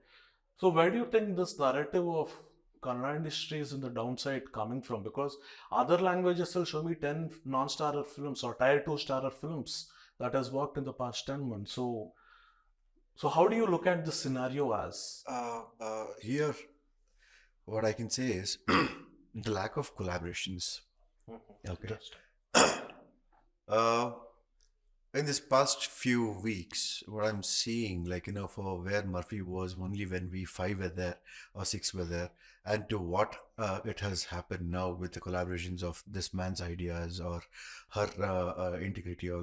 So where do you think this narrative of Kannada industry is in the downside coming from? Because other languages will show me 10 non-starrer films or tier 2 starrer films that has worked in the past 10 months. So how do you look at this scenario as? Here, what I can say is the lack of collaborations. Okay. in this past few weeks, what I'm seeing, like, for where Murphy was only when we five were there or six were there, and to what it has happened now with the collaborations of this man's ideas or her integrity, or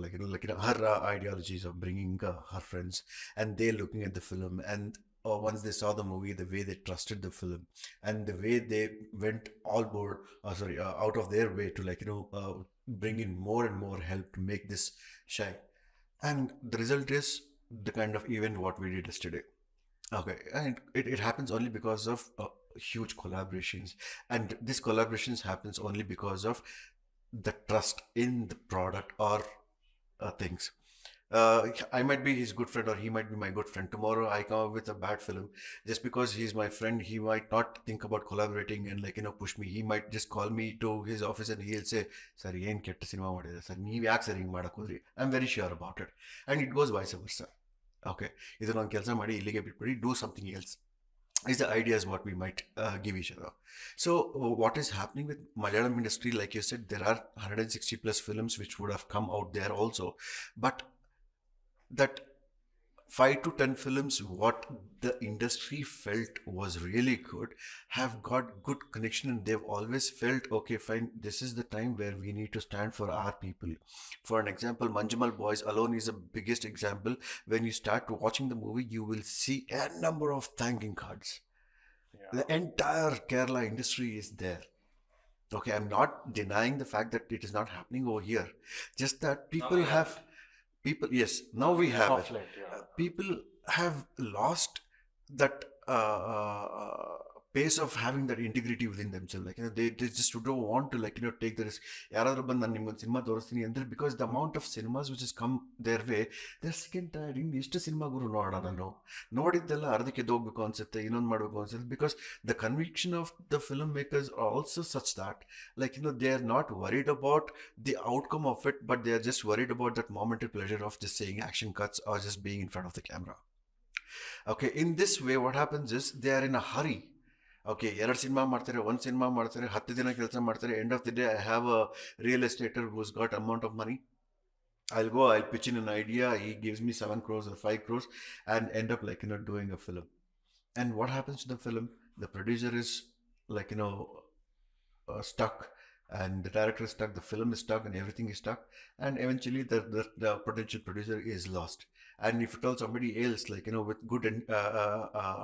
her ideologies of bringing her friends, and they looking at the film, and once they saw the movie, the way they trusted the film, and the way they went all board, out of their way to bring in more and more help to make this shine. And the result is the kind of event what we did yesterday. Okay, and it happens only because of huge collaborations, and these collaborations happens only because of the trust in the product or things. I might be his good friend or he might be my good friend. Tomorrow I come up with a bad film. Just because he's my friend, he might not think about collaborating and push me. He might just call me to his office and he'll say, "Sir, ಏನು ಕೆಟ್ಟ cinema ಮಾಡಿದೆ sir, ನೀವು ಯಾಕೆ sir ಹಿಂಗೆ ಮಾಡಕ್ಕೆ ಹೋದ್ರಿ?" I am very sure about it, and it goes vice versa. Okay, ಇದನ್ನೊಂದು ಕೆಲಸ ಮಾಡಿ, ಇಲ್ಲಿಗೆ ಬಿಟ್ಬಿಡಿ, do something else is the ideas what we might give each other. So what is happening with Malayalam industry, like you said, there are 160 plus films which would have come out there also, but that 5 to 10 films what the industry felt was really good have got good connection, and they've always felt, okay fine, this is the time where we need to stand for our people. For an example, Manjumal Boys alone is the biggest example. When you start watching the movie, you will see a number of thanking cards. The entire Kerala industry is there. Okay, I'm not denying the fact that it is not happening over here, just that people, yes, now we have it. People have lost that pace of having that integrity within themselves. They just don't want to take the risk. ಯಾರಾದರೂ ಬಂದು ನಾನು ನಿಮ್ಗೊಂದು cinema ತೋರಿಸ್ತೀನಿ ಅಂದರೆ, because the amount of cinemas which is come their way, they're second tiered. ಇನ್ನು ಎಷ್ಟು ಸಿನಿಮಾಗಳು ನೋಡೋಣ, ನಾನು ನೋಡಿದ್ದೆಲ್ಲ ಅರ್ಧಕ್ಕೆ ಹೋಗ್ಬೇಕು ಅನ್ಸುತ್ತೆ, ಇನ್ನೊಂದು ಮಾಡಬೇಕು ಅನ್ಸುತ್ತೆ, because the conviction of the film makers are also such that they are not worried about the outcome of it, but they are just worried about that momentary pleasure of just saying action cuts or just being in front of the camera. Okay, in this way what happens is they are in a hurry. Okay, 2 ಸಿನಿಮಾ ಮಾಡ್ತಾರೆ, 1 ಸಿನಿಮಾ ಮಾಡ್ತಾರೆ, 10 ದಿನ ಕೆಲಸ ಮಾಡ್ತಾರೆ. End of the day I have a real estater who's got amount of money. I'll pitch in an idea, he gives me 7 crores or 5 crores and end up doing a film. And what happens to the film? The producer is stuck, and the director is stuck, the film is stuck, and everything is stuck, and eventually the potential producer is lost. And if you tell somebody else with good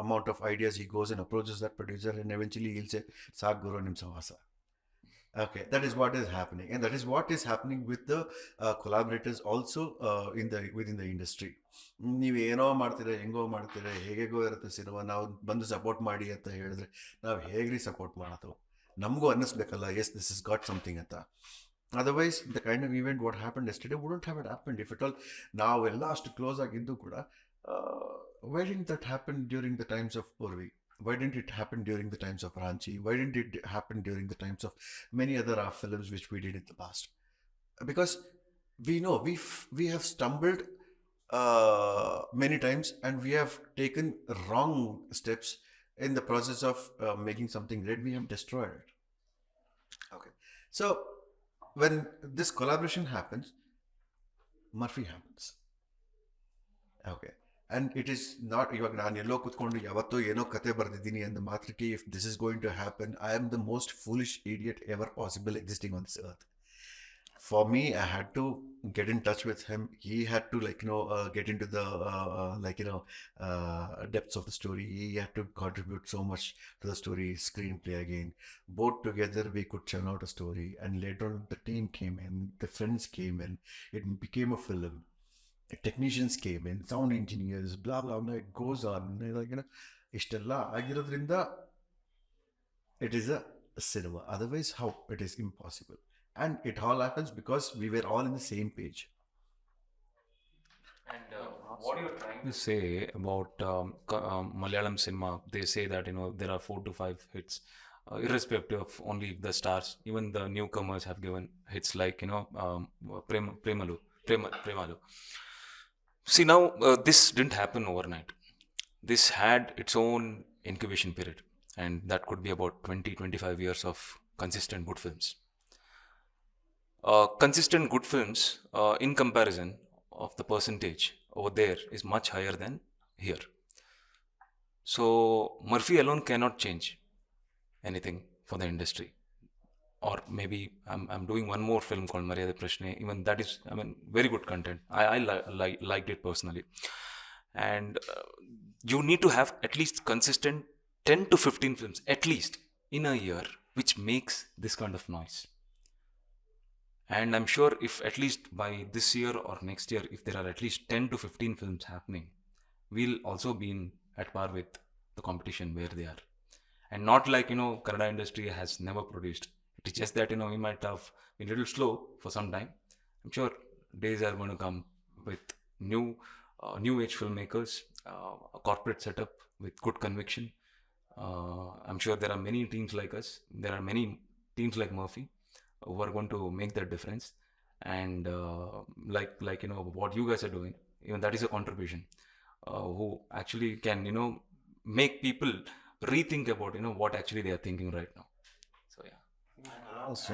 amount of ideas, he goes and approaches that producer, and eventually he'll say, "Saak guru nim samasa." Okay, that is what is happening, and that is what is happening with the collaborators also within the industry. ನೀವು ಏನೋ ಮಾಡ್ತೀರಾ, ಹೆಂಗೋ ಮಾಡ್ತೀರಾ, ಹೇಗೋ ಇರುತ್ತೆ cinema, ನಾವು ಬಂದು support ಮಾಡಿ ಅಂತ ಹೇಳಿದ್ರೆ ನಾವು ಹೇಗ್ರಿ ಸಪೋರ್ಟ್ ಮಾಡೋದು? ನಮಗೂ ಅನ್ನಿಸ್ಬೇಕಲ್ಲ, yes this is got something ಅಂತ. Otherwise the kind of event what happened yesterday wouldn't have it happened if it all. ನಾವೆಲ್ಲ ಅಷ್ಟು ಕ್ಲೋಸ್ ಆಗಿದ್ದು ಕೂಡ, why didn't that happen during the times of Purvi? Why didn't it happen during the times of Ranchi? Why didn't it happen during the times of many other films which we did in the past? Because we know we have stumbled many times, and we have taken wrong steps in the process of making something great. We have destroyed it. Okay, so when this collaboration happens, Murphy happens. Okay, and it is not, ಇವಾಗ ನಾನು ಎಲ್ಲೋ ಕೂತ್ಕೊಂಡು ಯಾವತ್ತೋ ಏನೋ ಕತೆ ಬರೆದಿದ್ದೀನಿ ಅಂದ ಮಾತ್ರಕ್ಕೆ, if this is going to happen, I am the most foolish idiot ever possible existing on this earth. For me, I had to get in touch with him. He had to get into the depths of the story. He had to contribute so much to the story, screenplay again. Both together we could churn out a story, and later on the team came in, the friends came in, it became a film. Technicians came in, sound engineers, blah blah blah, it goes on. Ishtella ಆಗಿರೋದ್ರಿಂದ it is a cinema. Otherwise, how? It is impossible. And it all happens because we were all in the same page. And what you're trying to say about Malayalam cinema, they say that there are 4 to 5 hits, irrespective of only the stars. Even the newcomers have given hits like Premalu. See, now this didn't happen overnight. This had its own incubation period, and that could be about 20-25 years of consistent good films. Consistent good films, in comparison, of the percentage over there is much higher than here. So Murphy alone cannot change anything for the industry. Or maybe I'm doing one more film called Maryada Prashne. Even that is, I mean, very good content. I liked it personally. And you need to have at least consistent 10 to 15 films, at least in a year, which makes this kind of noise. And I'm sure if at least by this year or next year, if there are at least 10 to 15 films happening, we'll also be at par with the competition where they are. And not like, Kannada industry has never produced. It is just that, we might have been a little slow for some time. I'm sure days are going to come with new age filmmakers, a corporate setup with good conviction. I'm sure there are many teams like us. There are many teams like Murphy who are going to make that difference. And like what you guys are doing, even that is a contribution. Who actually can make people rethink about what actually they are thinking right now. So yeah.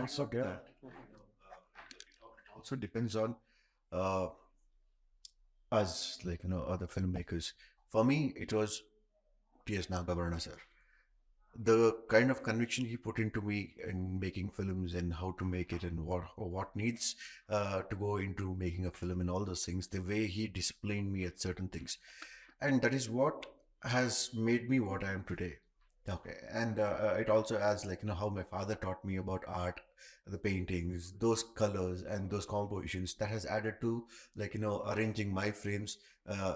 So good. It also depends on us, like other filmmakers. For me, it was T.S. Nagavarna sir. The kind of conviction he put into me in making films and how to make it and what needs to go into making a film and all those things, the way he disciplined me at certain things, and that is what has made me what I am today. Okay, and it also adds like how my father taught me about art, the paintings, those colors and those compositions that has added to like arranging my frames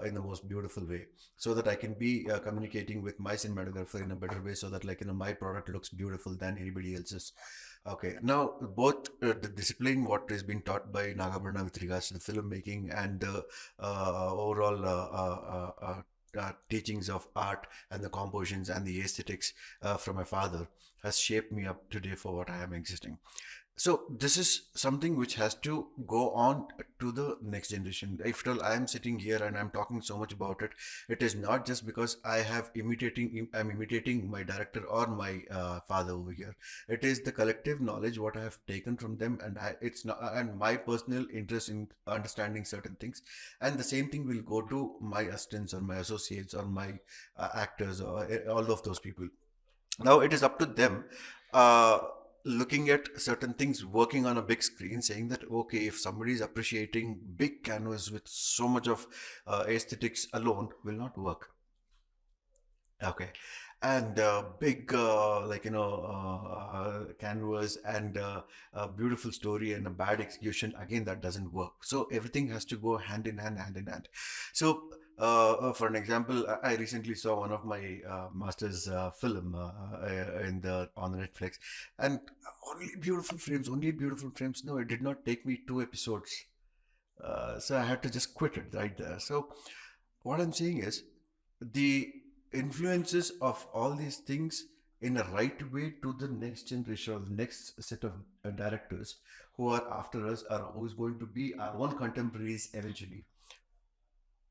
in the most beautiful way, so that I can be communicating with my cinematographer in a better way, so that like my product looks beautiful than anybody else's. Okay, now both the discipline what is being taught by Nagabrana with regards to the filmmaking and the overall teachings of art and the compositions and the aesthetics from my father has shaped me up today for what I am existing. So this is something which has to go on to the next generation. If all I am sitting here and I'm talking so much about it, it is not just because I'm imitating my director or my father over here. It is the collective knowledge what I have taken from them, and it's not, and my personal interest in understanding certain things. And the same thing will go to my assistants or my associates or my actors or all of those people. Now it is up to them. Looking at certain things, working on a big screen, saying that okay, if somebody is appreciating big canvas with so much of aesthetics alone will not work. Okay, and big canvas and a beautiful story and a bad execution, again that doesn't work. So everything has to go hand in hand, hand in hand. So for an example, I recently saw one of my master's film on the Netflix, and only beautiful frames. No, it did not take me 2 episodes, so I had to just quit it right there. So what I'm saying is the influences of all these things in a right way to the next generation or the next set of directors who are after us, or who's going to be our own contemporaries eventually,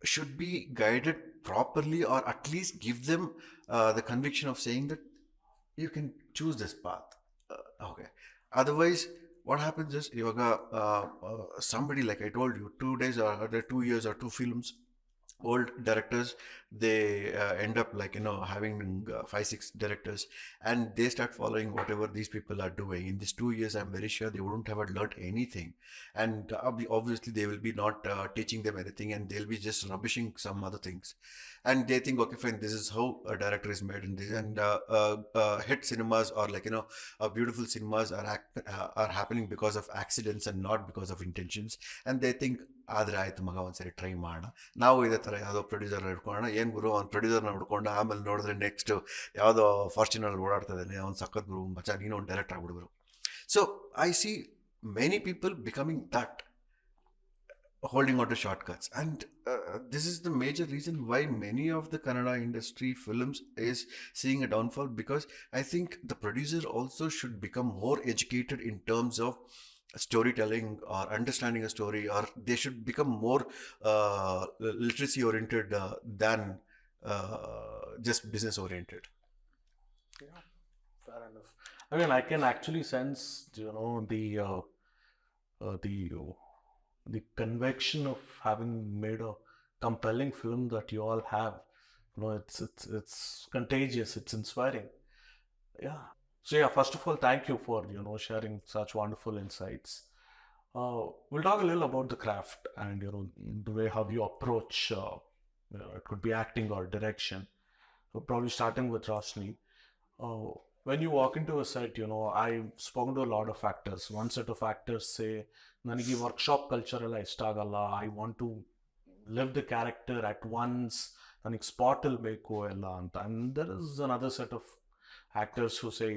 should be guided properly, or at least give them the conviction of saying that you can choose this path. Okay, otherwise what happens is somebody, like I told you, 2 days or 2 years or two films old directors, they end up having 5-6 directors, and they start following whatever these people are doing. In these 2 years, I'm very sure they wouldn't have learned anything, and obviously they will be not teaching them anything, and they'll be just rubbishing some other things, and they think, okay fine, this is how a director is made, and hit cinemas, or beautiful cinemas are happening because of accidents and not because of intentions, and they think ಆದರೆ ಆಯ್ತು ಮಗ ಒಂದ್ಸರಿ try ಮಾಡೋಣ, ನಾವು ಇದೇ ಥರ ಯಾವುದೋ ಪ್ರೊಡ್ಯೂಸರ್ನ ಹಿಡ್ಕೊಳ್ಳೋಣ. ಏನು ಗುರು ಅವ್ನು ಪ್ರೊಡ್ಯೂಸರ್ನ ಹಿಡ್ಕೊಂಡು ಆಮೇಲೆ ನೋಡಿದ್ರೆ ನೆಕ್ಸ್ಟ್ ಯಾವುದೋ ಫಾರ್ಚುನಲ್ಲಿ ಓಡಾಡ್ತಾ ಇದ್ದಾನೆ, ಅವ್ನು ಸಖತ್ ಗುರು ಮಚ್ಚ, ನೀನು ಒಂದು ಡೈರೆಕ್ಟ್ ಆಗ್ಬಿಡುವರು. So I see many people becoming that, holding on to shortcuts, and this is the major reason why many of the Kannada industry films is seeing a downfall, because I think the producer also should become more educated in terms of storytelling or understanding a story, or they should become more literacy oriented than just business oriented. Yeah, fair enough. I mean, I can actually sense, the the conviction of having made a compelling film that you all have. It's contagious. It's inspiring. Yeah. So yeah, first of all, thank you for sharing such wonderful insights. We'll talk a little about the craft and the way how you approach. It could be acting or direction. So probably starting with Roshni. When you walk into a set, I've spoken to a lot of actors. One set of actors say, ನನಗೆ workshop culture ಎಲ್ಲ ಇಷ್ಟ ಆಗಲ್ಲ, I want to live the character at once, ನನಗೆ ಸ್ಪಾಟಲ್ಲಿ ಬೇಕು ಎಲ್ಲ ಅಂತ. And there is another set of actors who say,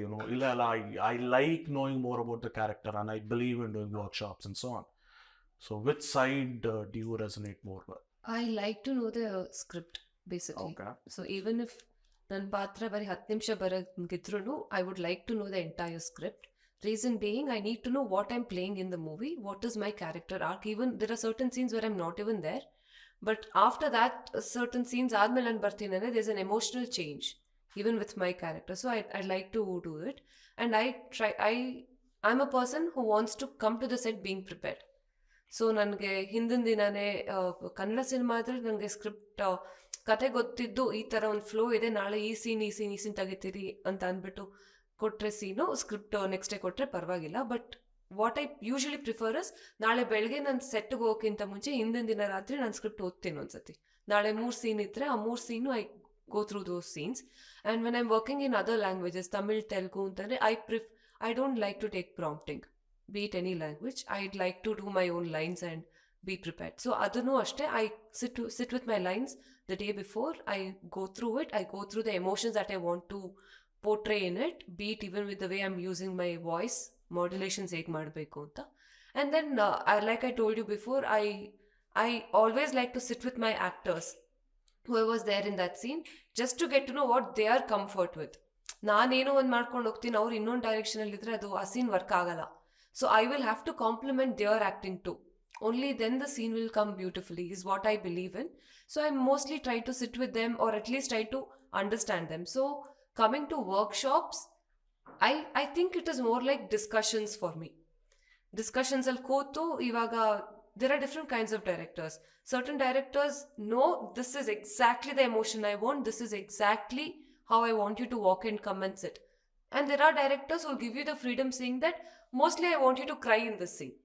I like knowing more about the character and I believe in doing workshops and so on. So which side do you resonate more with? I like to know the script, basically. Okay. So even if ನನ್ನ ಪಾತ್ರ ಬರೀ 10 ನಿಮಿಷ ಬರೋಂಗಿದ್ರು I would like to know the entire script. Reason being, I need to know what I'm playing in the movie, what is my character arc. Even there are certain scenes where I'm not even there, but after that certain scenes ಆದ್ಮೇಲೆ ನಾನು ಬರ್ತೀನಿ, there's an emotional change even with my character. So I like to do it, and I'm a person who wants to come to the set being prepared. So ನನಗೆ ಹಿಂದಿನ ದಿನನೇ Kannada cinema ಆದರೆ ನನಗೆ script ಕತೆ ಗೊತ್ತಿದ್ದು ಈ ಥರ ಒಂದು ಫ್ಲೋ ಇದೆ, ನಾಳೆ ಈ ಸೀನ್ ತೆಗಿತೀರಿ ಅಂತ ಅಂದ್ಬಿಟ್ಟು ಕೊಟ್ಟರೆ ಸ್ಕ್ರಿಪ್ಟ್ ನೆಕ್ಸ್ಟ್ ಡೇ ಕೊಟ್ಟರೆ ಪರವಾಗಿಲ್ಲ. But what I usually prefer is, ನಾಳೆ ಬೆಳಗ್ಗೆ ನಾನು ಸೆಟ್ಗೆ ಹೋಗೋಕ್ಕಿಂತ ಮುಂಚೆ ಹಿಂದಿನ ದಿನ ರಾತ್ರಿ ನಾನು ಸ್ಕ್ರಿಪ್ಟ್ ಓದ್ತೀನಿ ಒಂದ್ಸತಿ. ನಾಳೆ 3 ಸೀನ್ ಇದ್ದರೆ ಆ 3 ಸೀನು I go through those scenes. And when I'm working in other languages, Tamil, Telugu antare, I don't like to take prompting, be it any language. I'd like to do my own lines and be prepared. So adunu ashte, I sit with my lines the day before. I go through it, I go through the emotions that I want to portray in it, be it even with the way I'm using my voice modulations ಹೇಗೆ ಮಾಡಬೇಕು ಅಂತ. And then like I told you before, I always like to sit with my actors, whoever was there in that scene, just to get to know what they are comfort with. ನಾನೇನೋ ಒಂದು ಮಾಡ್ಕೊಂಡು ಹೋಗ್ತೀನಿ, ಅವ್ರು ಇನ್ನೊಂದು ಡೈರೆಕ್ಷನಲ್ಲಿ ಇದ್ರೆ ಅದು ಆ scene work ಆಗಲ್ಲ. So I will have to complement their acting too. Only then the scene will come beautifully is what I believe in. So I mostly try to sit with them, or at least try to understand them. So coming to workshops, I think it is more like discussions for me. Discussions al kotu ivaga there are different kinds of directors. Certain directors know this is exactly the emotion I want, this is exactly how I want you to walk and come and sit. And there are directors who will give you the freedom saying that mostly I want you to cry in this scene,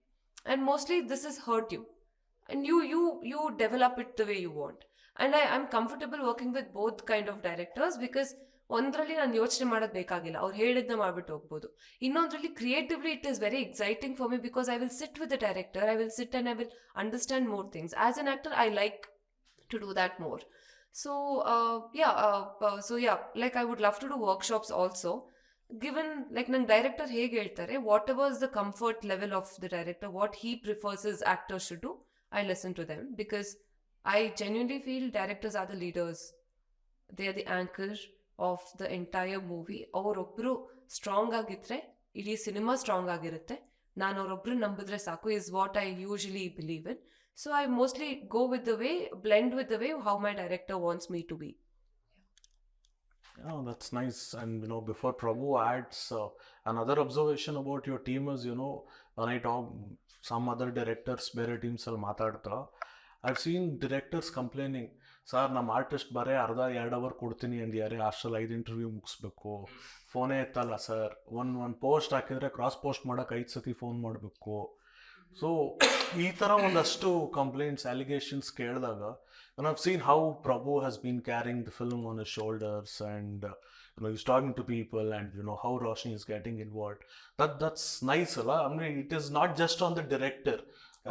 and mostly this has hurt you, and you develop it the way you want. And I'm comfortable working with both kind of directors, because ಒಂದರಲ್ಲಿ ನಾನು ಯೋಚನೆ ಮಾಡೋದು ಬೇಕಾಗಿಲ್ಲ, ಅವ್ರು ಹೇಳಿದ್ನ ಮಾಡ್ಬಿಟ್ಟು ಹೋಗ್ಬೋದು. ಇನ್ನೊಂದರಲ್ಲಿ creatively it is very exciting for me, because I will sit with the director, I will sit and I will understand more things. As an actor I like to do that more. So like I would love to do workshops also, given like ನನ್ನ director ಹೇಗೆ ಹೇಳ್ತಾರೆ, whatever is the comfort level of the director, what he prefers his actors should do, I listen to them, because I genuinely feel directors are the leaders, they are the anchor of the entire movie. ಅವರೊಬ್ಬರು strong ಆಗಿದ್ರೆ ಇಡೀ cinema strong ಆಗಿರುತ್ತೆ. ನಾನು ಅವರೊಬ್ಬರು ನಂಬಿದ್ರೆ ಸಾಕು, is what I usually believe in. So I mostly go with the way, blend with the way how my director wants me to be. Oh, that's nice. And before Prabhu adds, another observation about your team is, when I talk some other directors, ಬೇರೆ teams ಅಲ್ಲಿ ಮಾತಾಡ್ತಾ, I've seen directors complaining, sir ನಮ್ಮ artist ಬರೇ ಅರ್ಧ 2 hour ಕೊಡ್ತೀನಿ ಅಂದ್ಯಾರೆ, ಅಷ್ಟರಲ್ಲಿ 5 interview ಮುಗಿಸ್ಬೇಕು, ಫೋನೇ ಎತ್ತಲ್ಲ ಸರ್, ಒಂದು ಪೋಸ್ಟ್ ಹಾಕಿದ್ರೆ ಕ್ರಾಸ್ ಪೋಸ್ಟ್ ಮಾಡೋಕೆ 5 ಸತಿ ಫೋನ್ ಮಾಡಬೇಕು. ಸೊ ಈ ಥರ ಒಂದಷ್ಟು ಕಂಪ್ಲೇಂಟ್ಸ್, ಅಲಿಗೇಷನ್ಸ್ ಕೇಳಿದಾಗ, and I've seen how Prabhu has been carrying the film on his shoulders, and he's talking to people, and how Roshni is getting involved. That's nice, alla. I mean, it is not just on the director.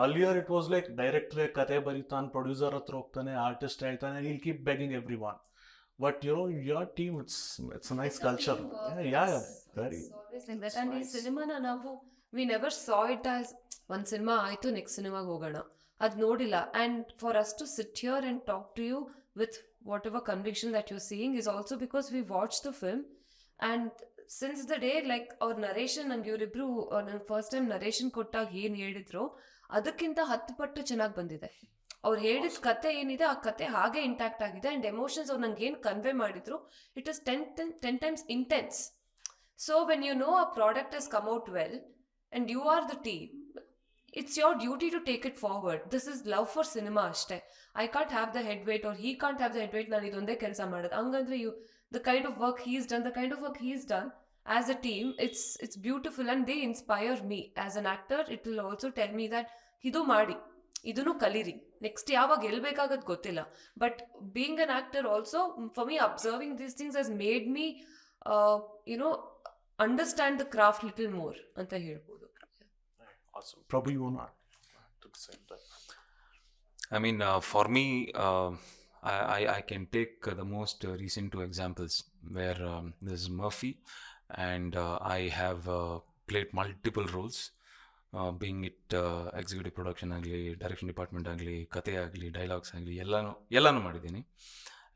Earlier it was like director kate baritan, producer hatra hogtane, artist ಹೇಳ್ತಾನೆ, he'll keep begging everyone. But your team, it's a nice culture. Yeah, very. It's always like that. And ಈ ಸಿನಿಮಾನ ನಾವು we never saw it as ಒಂದು cinema ಆಯಿತು next ಸಿನಿಮಾಗೆ ಹೋಗೋಣ, ಅದು ನೋಡಿಲ್ಲ. And for us to sit here and talk to you with whatever conviction that you're seeing is also because we watch the film. And since the day like ಅವ್ರ narration, ನಂಗೆ ಇವರಿಬ್ರು ನಂಗೆ first time narration ಕೊಟ್ಟಾಗ ಏನು ಹೇಳಿದ್ರು ಅದಕ್ಕಿಂತ 10 ಪಟ್ಟು ಚೆನ್ನಾಗಿ ಬಂದಿದೆ. ಅವ್ರು ಹೇಳಿದ ಕತೆ ಏನಿದೆ ಆ ಕತೆ ಹಾಗೆ ಇಂಟ್ಯಾಕ್ಟ್ ಆಗಿದೆ. ಆ್ಯಂಡ್ ಎಮೋಷನ್ಸ್ ಅವ್ರು ನಂಗೆ ಏನು ಕನ್ವೆ ಮಾಡಿದ್ರು, ಇಟ್ ಇಸ್ 10 times intense. So when you know a product is come out well and you are the team, it's your duty to take it forward. This is love for cinema ಅಷ್ಟೇ. I can't have the head weight or he can't have the head weight, ನಾನು ಇದೊಂದೇ ಕೆಲಸ ಮಾಡೋದು ಹಂಗಂದ್ರೆ the kind of work he's done as a team, it's beautiful and they inspire me as an actor. It will also tell me that ಇದು ಮಾಡಿ ಇದನ್ನು ಕಲೀರಿ, next ಯಾವಾಗ ಗೆಲ್ಬೇಕಾಗದ್ ಗೊತ್ತಿಲ್ಲ. But being an actor also for me observing these things ಹಸ್ made me understand the craft little more ಅಂತ ಹೇಳ್ಬೋದು. Awesome. Prabhu, you want to say that? I mean, for me, I can take the most recent two examples where this is Murphy, and I have played multiple roles, being it executive production ಆಗಲಿ, direction department ಆಗಲಿ, ಕತೆ ಆಗಲಿ, dialogues ಆಗಲಿ, ಎಲ್ಲನೂ ಮಾಡಿದ್ದೀನಿ.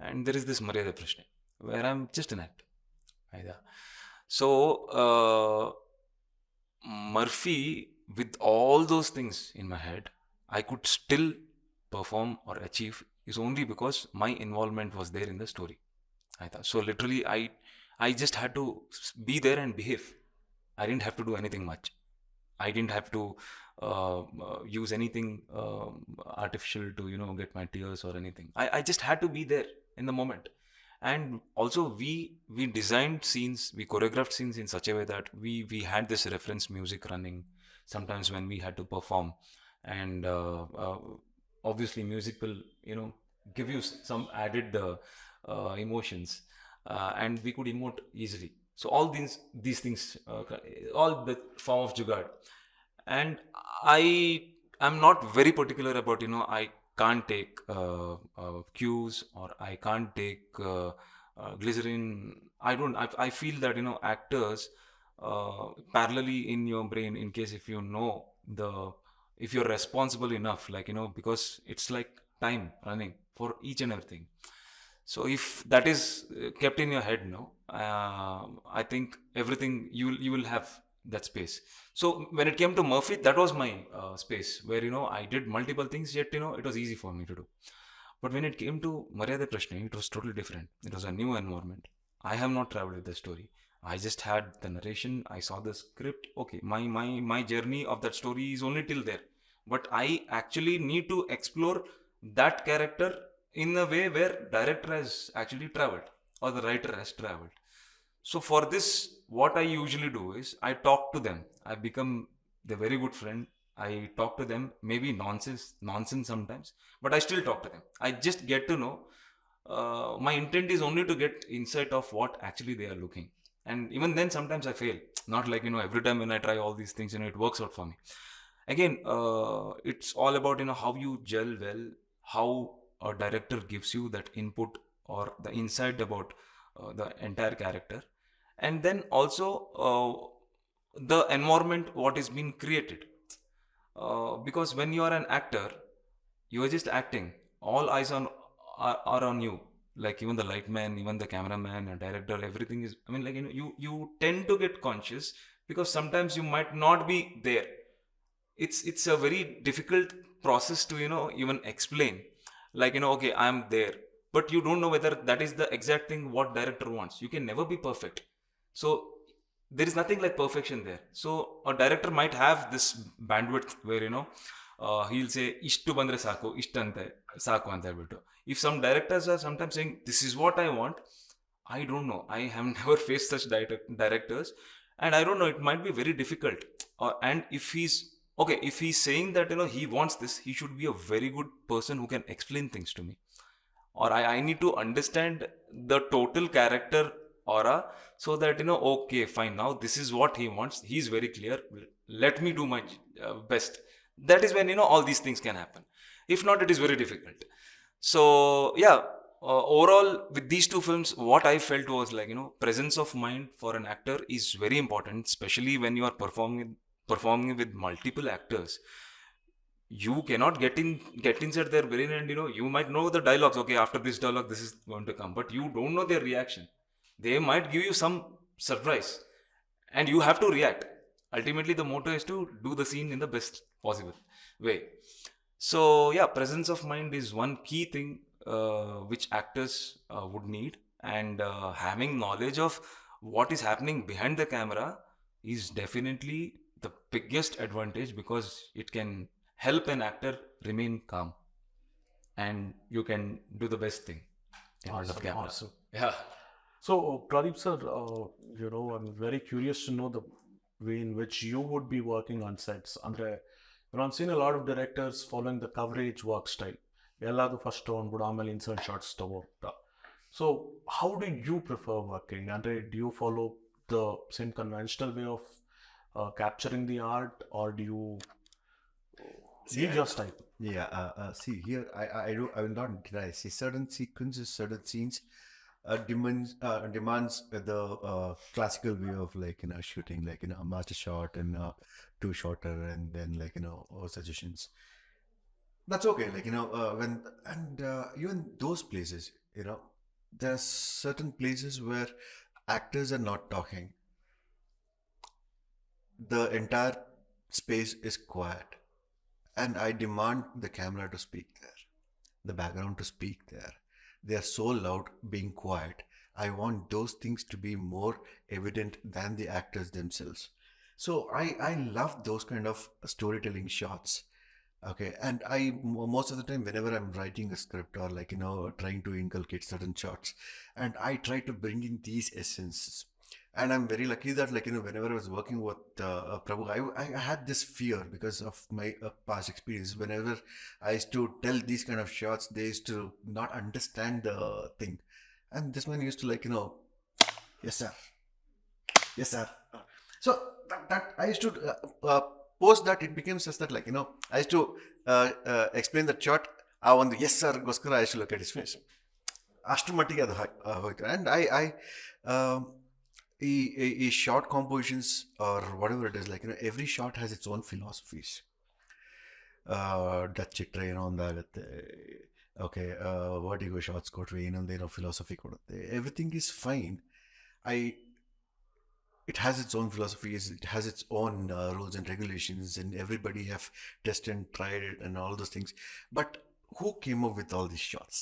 And there is this ಮರ್ಯಾದೆ ಪ್ರಶ್ನೆ where I'm just an actor. ಆಯ್ತಾ? So Murphy, with all those things in my head, I could still perform or achieve is only because my involvement was there in the story. So literally I just had to be there and behave. I didn't have to do anything much. I didn't have to use anything artificial to get my tears or anything. I just had to be there in the moment. And also we designed scenes, we choreographed scenes in such a way that we had this reference music running sometimes when we had to perform. And obviously music will give you some added emotions, and we could emote easily. So all these things, all the form of jugaad. And I'm not very particular about I can't take cues, or I can't take glycerin. I feel that actors parallelly in your brain, in case if you know if you're responsible enough, like because it's like time running for each and everything. So if that is kept in your head, I think everything you will have that space. So when it came to Murphy, that was my space where I did multiple things, yet it was easy for me to do. But when it came to Maryade Prashne, it was totally different. It was a new environment. I have not traveled with the story. I just had the narration, I saw the script. Okay, my journey of that story is only till there. But I actually need to explore that character in a way where director has actually traveled or the writer has traveled. So for this, what I usually do is I talk to them. I become the very good friend. I talk to them, maybe nonsense sometimes, but I still talk to them. I just get to know. My intent is only to get insight of what actually they are looking. And even then sometimes I fail. Not like every time when I try all these things it works out for me. Again, it's all about how you gel well, how a director gives you that input or the insight about the entire character, and then also the environment what is being created. Because when you are an actor, you are just acting. All eyes are on you. Like even the lightman, even the cameraman and director, everything is, you tend to get conscious because sometimes you might not be there. It's a very difficult process to even explain, like okay, I'm there, but you don't know whether that is the exact thing what director wants. You can never be perfect, so there is nothing like perfection there. So a director might have this bandwidth where he'll say ishtu bandre saku ishtante saku anta helbiಟ್ಟು. If some directors are sometimes saying this is what I want, I don't know, I have never faced such directors, and I don't know, it might be very difficult. And if he's saying that he wants this, he should be a very good person who can explain things to me, or I need to understand the total character aura, so that okay fine, now this is what he wants, he's very clear, let me do my best. That is when all these things can happen. If not, it is very difficult. So yeah, overall with these two films, what I felt was like presence of mind for an actor is very important, especially when you are performing with multiple actors. You cannot get inside their brain and you might know the dialogues, okay, after this dialogue this is going to come, but you don't know their reaction. They might give you some surprise and you have to react. Ultimately the motto is to do the scene in the best possible way. So yeah, presence of mind is one key thing which actors would need, and having knowledge of what is happening behind the camera is definitely the biggest advantage, because it can help an actor remain calm, and you can do the best thing in front of camera. Awesome. Yeah. So, Pradeep sir, I'm very curious to know the way in which you would be working on sets. Andre, I've seen a lot of directors following the coverage work style. ಎಲ್ಲದು first ತೊಗೊಂಡ್ಬಿಡು ಆಮೇಲೆ insert shots ತಗೋಬಿಟ್ಟ. So, how do you prefer working? Andre, do you follow the same conventional way of capturing the art, or do you see your style? Yeah, see here, I will not deny. See, certain sequences, certain scenes demands the classical way of shooting, a master shot and two shorter, and then suggestions. That's okay, when and even those places, there are certain places where actors are not talking. The entire space is quiet, and I demand the camera to speak there, the background to speak there. They are so loud being quiet. I want those things to be more evident than the actors themselves. So I love those kind of storytelling shots. Okay, and most of the time whenever I'm writing a script or trying to inculcate certain shots, and I try to bring in these essences. And I'm very lucky that whenever I was working with Prabhu, I had this fear because of my past experience. Whenever I used to tell these kind of shots, they used to not understand the thing, and this man used to yes sir, yes sir. So that I used to post that, it became such that I used to explain the shot. I want the yes sir goskara I used to look at his face. ಅಷ್ಟು ಮಟ್ಟಿಗೆ ಅದು ಹೋಯ್ತು. And ಈ short compositions are whatever it is every short has its own philosophies. Dutch ಇಟ್ಟರೆ ಏನೋ ಒಂದಾಗುತ್ತೆ, okay vertigo shorts ಕೊಟ್ರೆ ಏನೊಂದೇನೋ ಫಿಲಾಸಫಿ ಕೊಡುತ್ತೆ. Everything is fine. It has its own philosophies, it has its own rules and regulations, and everybody have tested and tried it and all those things. But who came up with all these shots?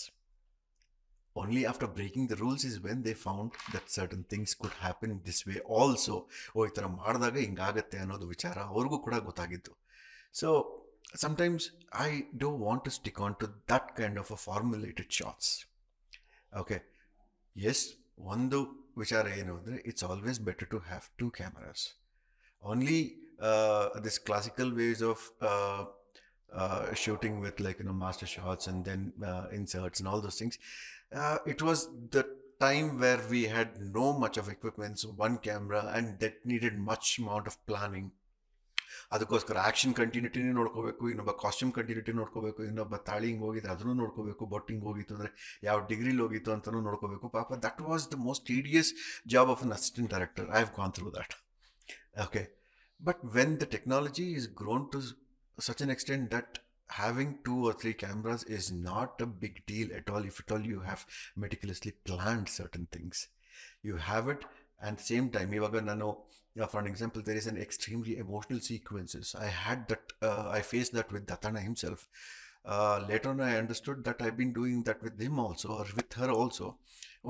Only after breaking the rules is when they found that certain things could happen this way also. ಈ ಥರ ಮಾಡಿದಾಗ ಹಿಂಗಾಗತ್ತೆ ಅನ್ನೋದು ವಿಚಾರ ಅವ್ರಿಗೂ ಕೂಡ ಗೊತ್ತಾಗಿತ್ತು. So sometimes I don't want to stick on to that kind of a formulated shots. Okay, yes, ಒಂದು ವಿಚಾರ ಏನು ಅಂದರೆ it's always better to have two cameras. Only this classical ways of shooting with master shots and then inserts and all those things, it was the time where we had no much of equipment, so one camera, and that needed much amount of planning. ಅದಕ್ಕೋಸ್ಕರ action ಕಂಟಿನ್ಯೂಟಿನೇ ನೋಡ್ಕೋಬೇಕು, ಇನ್ನೊಬ್ಬ costume continuity ನೋಡ್ಕೋಬೇಕು, ಇನ್ನೊಬ್ಬ ತಾಳಿ ಹಿಂಗೆ ಹೋಗಿದ್ರೆ ಅದನ್ನು ನೋಡ್ಕೋಬೇಕು, ಬೊಟ್ಟಿಂಗ್ ಹೋಗಿತ್ತು ಅಂದರೆ ಯಾವ ಡಿಗ್ರಿಲಿ ಹೋಗಿತ್ತು ಅಂತಲೂ ನೋಡ್ಕೋಬೇಕು. ಪಾಪ that was the most tedious job of an assistant director. I have gone through that. Okay, but when the technology is grown to such an extent that having 2 or 3 cameras is not a big deal at all, if at all you have meticulously planned certain things. You have it, and same time, for an example, there is an extremely emotional sequences. I faced that with Datana himself. Later on I understood that I've been doing that with him also, or with her also.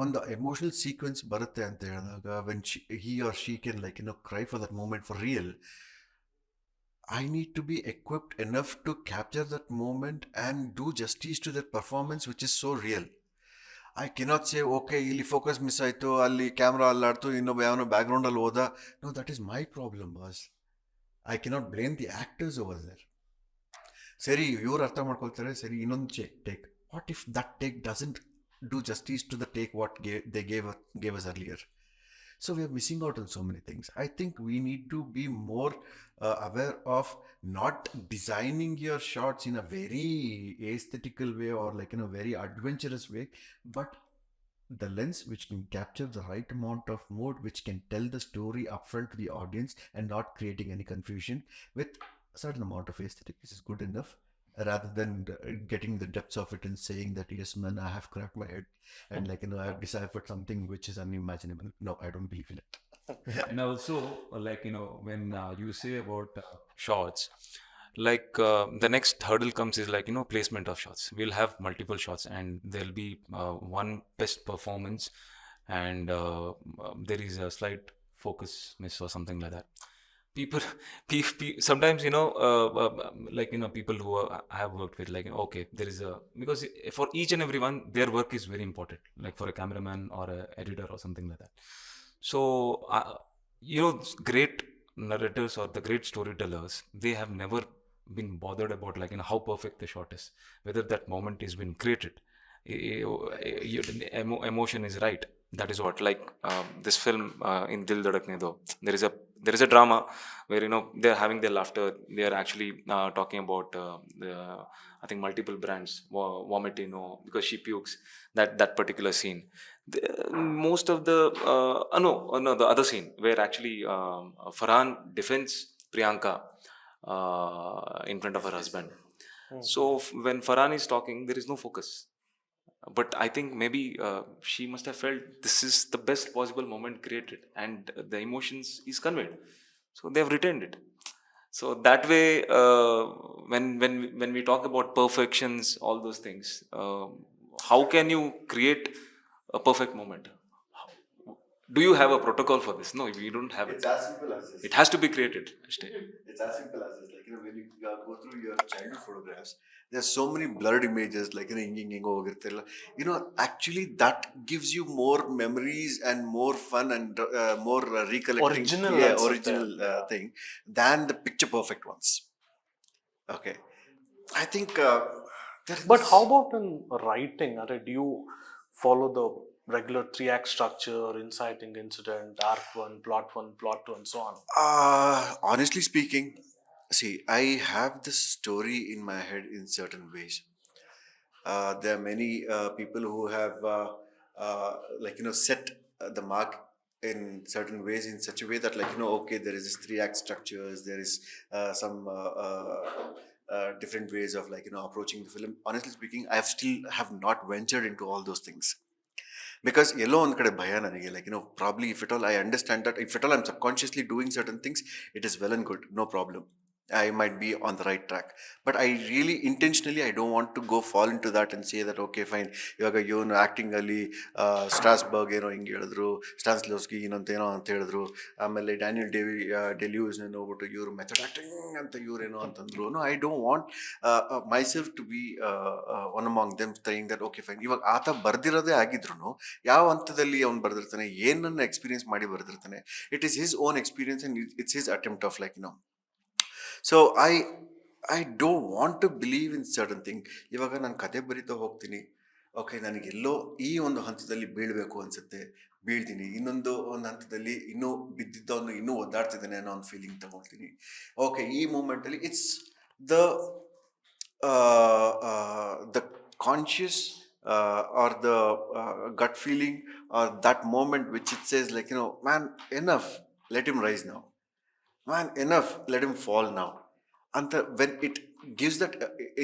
On the emotional sequence barutte anta ಹೇಳಿದಾಗ, when he or she can cry for that moment for real, I need to be equipped enough to capture that moment and do justice to that performance, which is so real. I cannot say, okay, ಇಲ್ಲಿ focus miss ಆಯಿತು, ಅಲ್ಲಿ camera ಅಲ್ಲಾಡ್ತು, ಇನ್ನೊಬ್ಬ ಯಾವನೋ ಬ್ಯಾಕ್ಗ್ರೌಂಡಲ್ಲಿ ಹೋದ. No, that is my problem boss. I cannot blame the actors over there. ಸರಿ, ಇವ್ರು ಅರ್ಥ ಮಾಡ್ಕೊಳ್ತಾರೆ, ಸರಿ ಇನ್ನೊಂದು take. What if that take doesn't do justice to the take what they gave us earlier? So we are missing out on so many things. I think we need to be more aware of not designing your shots in a very aesthetical way or in a very adventurous way, but the lens which can capture the right amount of mood, which can tell the story upfront to the audience and not creating any confusion with a certain amount of aesthetic. This is good enough, rather than getting the depths of it and saying that, yes man, I have cracked my head and I have deciphered something which is unimaginable. No, I don't believe in it. And also, when you say about shots, the next hurdle comes is placement of shots. We'll have multiple shots and there'll be one best performance and there is a slight focus miss or something like that. people, sometimes, like, people who I have worked with, like, okay, there is because for each and everyone, their work is very important, like for a cameraman or a editor or something like that. So, great narrators or the great storytellers, they have never been bothered about, like, how perfect the shot is, whether that moment is been created, emotion is right. That is what, like, this film, in Dil Dhadakne Do, there is a drama where, they're having their laughter. They are actually talking about the, I think, multiple brands vomit, because she pukes. That particular scene, most of the no, the other scene where actually Farhan defends Priyanka in front of her husband. So when Farhan is talking, there is no focus, but I think maybe she must have felt this is the best possible moment created, and the emotions is conveyed, so they have retained it. So that way, when we talk about perfections, all those things, how can you create a perfect moment? Do you have a protocol for this? No, you don't have It's it. as simple as this. It has to be created. It's as simple as this. Like, when you go through your childhood photographs, there's so many blurred images, like, actually that gives you more memories and more fun and more recollecting. Original Yeah, answer original there. thing than the picture perfect ones. Okay. I think. But how about in writing? Do you follow the regular 3-act structure, inciting incident, arc one, plot two, and so on? Honestly speaking, see, I have the story in my head in certain ways. There are many people who have set the mark in certain ways, in such a way that, okay, there is this 3-act structures, there is some different ways of, approaching the film. Honestly speaking, I have not ventured into all those things, because yellow on kade bhaya nanige, probably, if at all I understand that, if at all I'm subconsciously doing certain things, it is well and good, no problem, I might be on the right track. But I really intentionally, I don't want to go fall into that and say that, okay, fine, ಇವಾಗ ಇವನು acting ಅಲ್ಲಿ ಸ್ಟ್ರಾಸ್ಬರ್ಗ್ ಏನೋ ಹಿಂಗೆ ಹೇಳಿದ್ರು, ಸ್ಟಾನ್ಸ್ಲೋಸ್ಕಿ ಏನೋ ಅಂತ ಹೇಳಿದ್ರು, ಆಮೇಲೆ ಡ್ಯಾನಿಯಲ್ ಡೆಲ್ಯೂಸ್ ನೋಡ್ಬಿಟ್ಟು ಇವರು ಮೆಥಡ್ ಆ್ಯಕ್ಟಿಂಗ್ ಅಂತ ಇವರೇನೋ ಅಂತಂದ್ರು. No, I don't want myself to be one among them saying that, okay, fine, ಇವಾಗ ಆತ ಬರ್ದಿರೋದೇ ಆಗಿದ್ರು ಯಾವ ಹಂತದಲ್ಲಿ ಅವ್ನು ಬರ್ದಿರ್ತಾನೆ, ಏನನ್ನ ಎಕ್ಸ್ಪೀರಿಯನ್ಸ್ ಮಾಡಿ ಬರ್ದಿರ್ತಾನೆ, it is his own experience and it's his attempt of so I don't want to believe in certain thing. ಇವಾಗ ನಾನು ಕತೆ ಬರಿತಾ ಹೋಗ್ತೀನಿ, ಓಕೆ, ನನಗೆಲ್ಲೋ ಈ ಒಂದು ಹಂತದಲ್ಲಿ ಬೀಳಬೇಕು ಅನಿಸುತ್ತೆ, ಬೀಳ್ತೀನಿ, ಒಂದು ಹಂತದಲ್ಲಿ ಇನ್ನೂ ಬಿದ್ದಿದ್ದವನು ಇನ್ನೂ ಒದ್ದಾಡ್ತಿದ್ದಾನೆ ಅನ್ನೋ ಒಂದು ಫೀಲಿಂಗ್ ತಗೊಳ್ತೀನಿ. ಓಕೆ, ಈ ಮೂಮೆಂಟಲ್ಲಿ it's the conscious or the gut feeling, or that moment which it says, man, enough, let him rise now. Man, enough, let him fall now. And when it gives that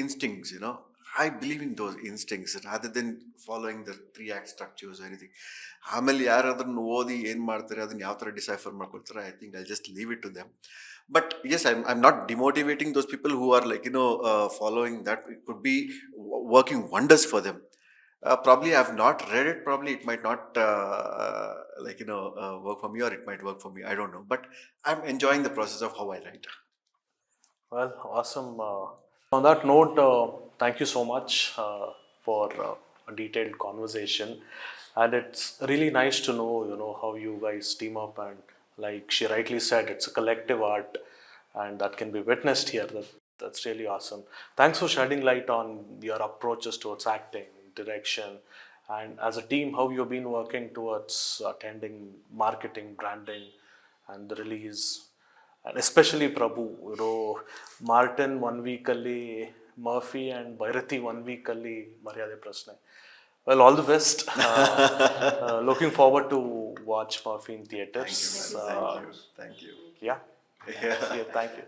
instincts, I believe in those instincts rather than following the 3-act structures or anything. ಆಮೇಲೆ ಯಾರಾದ್ರೂ ಓದಿ ಏನು ಮಾಡ್ತಾರೆ, ಅದನ್ನ ಯಾವ ಥರ decipher ಮಾಡ್ಕೊಳ್ತಾರೆ, I think I just leave it to them. But yes, I'm not demotivating those people who are following that. It could be working wonders for them. Probably I've not read it. Probably it might not work for me, or it might work for me. I don't know. But I'm enjoying the process of how I write. Well, awesome. On that note, thank you so much for a detailed conversation, and it's really nice to know how you guys team up, and like she rightly said, it's a collective art, and that can be witnessed here. That's really awesome. Thanks for shedding light on your approaches towards acting, direction, and as a team, how you've been working towards attending marketing, branding, and the release. And especially Prabhu, Martin 1 week alli Murphy, and Bhairathi 1 week alli Maryade Prashne. Well, all the best. Looking forward to watch Murphy in theaters. Thank you. Thank you. Yeah. Yeah. Yeah, thank you.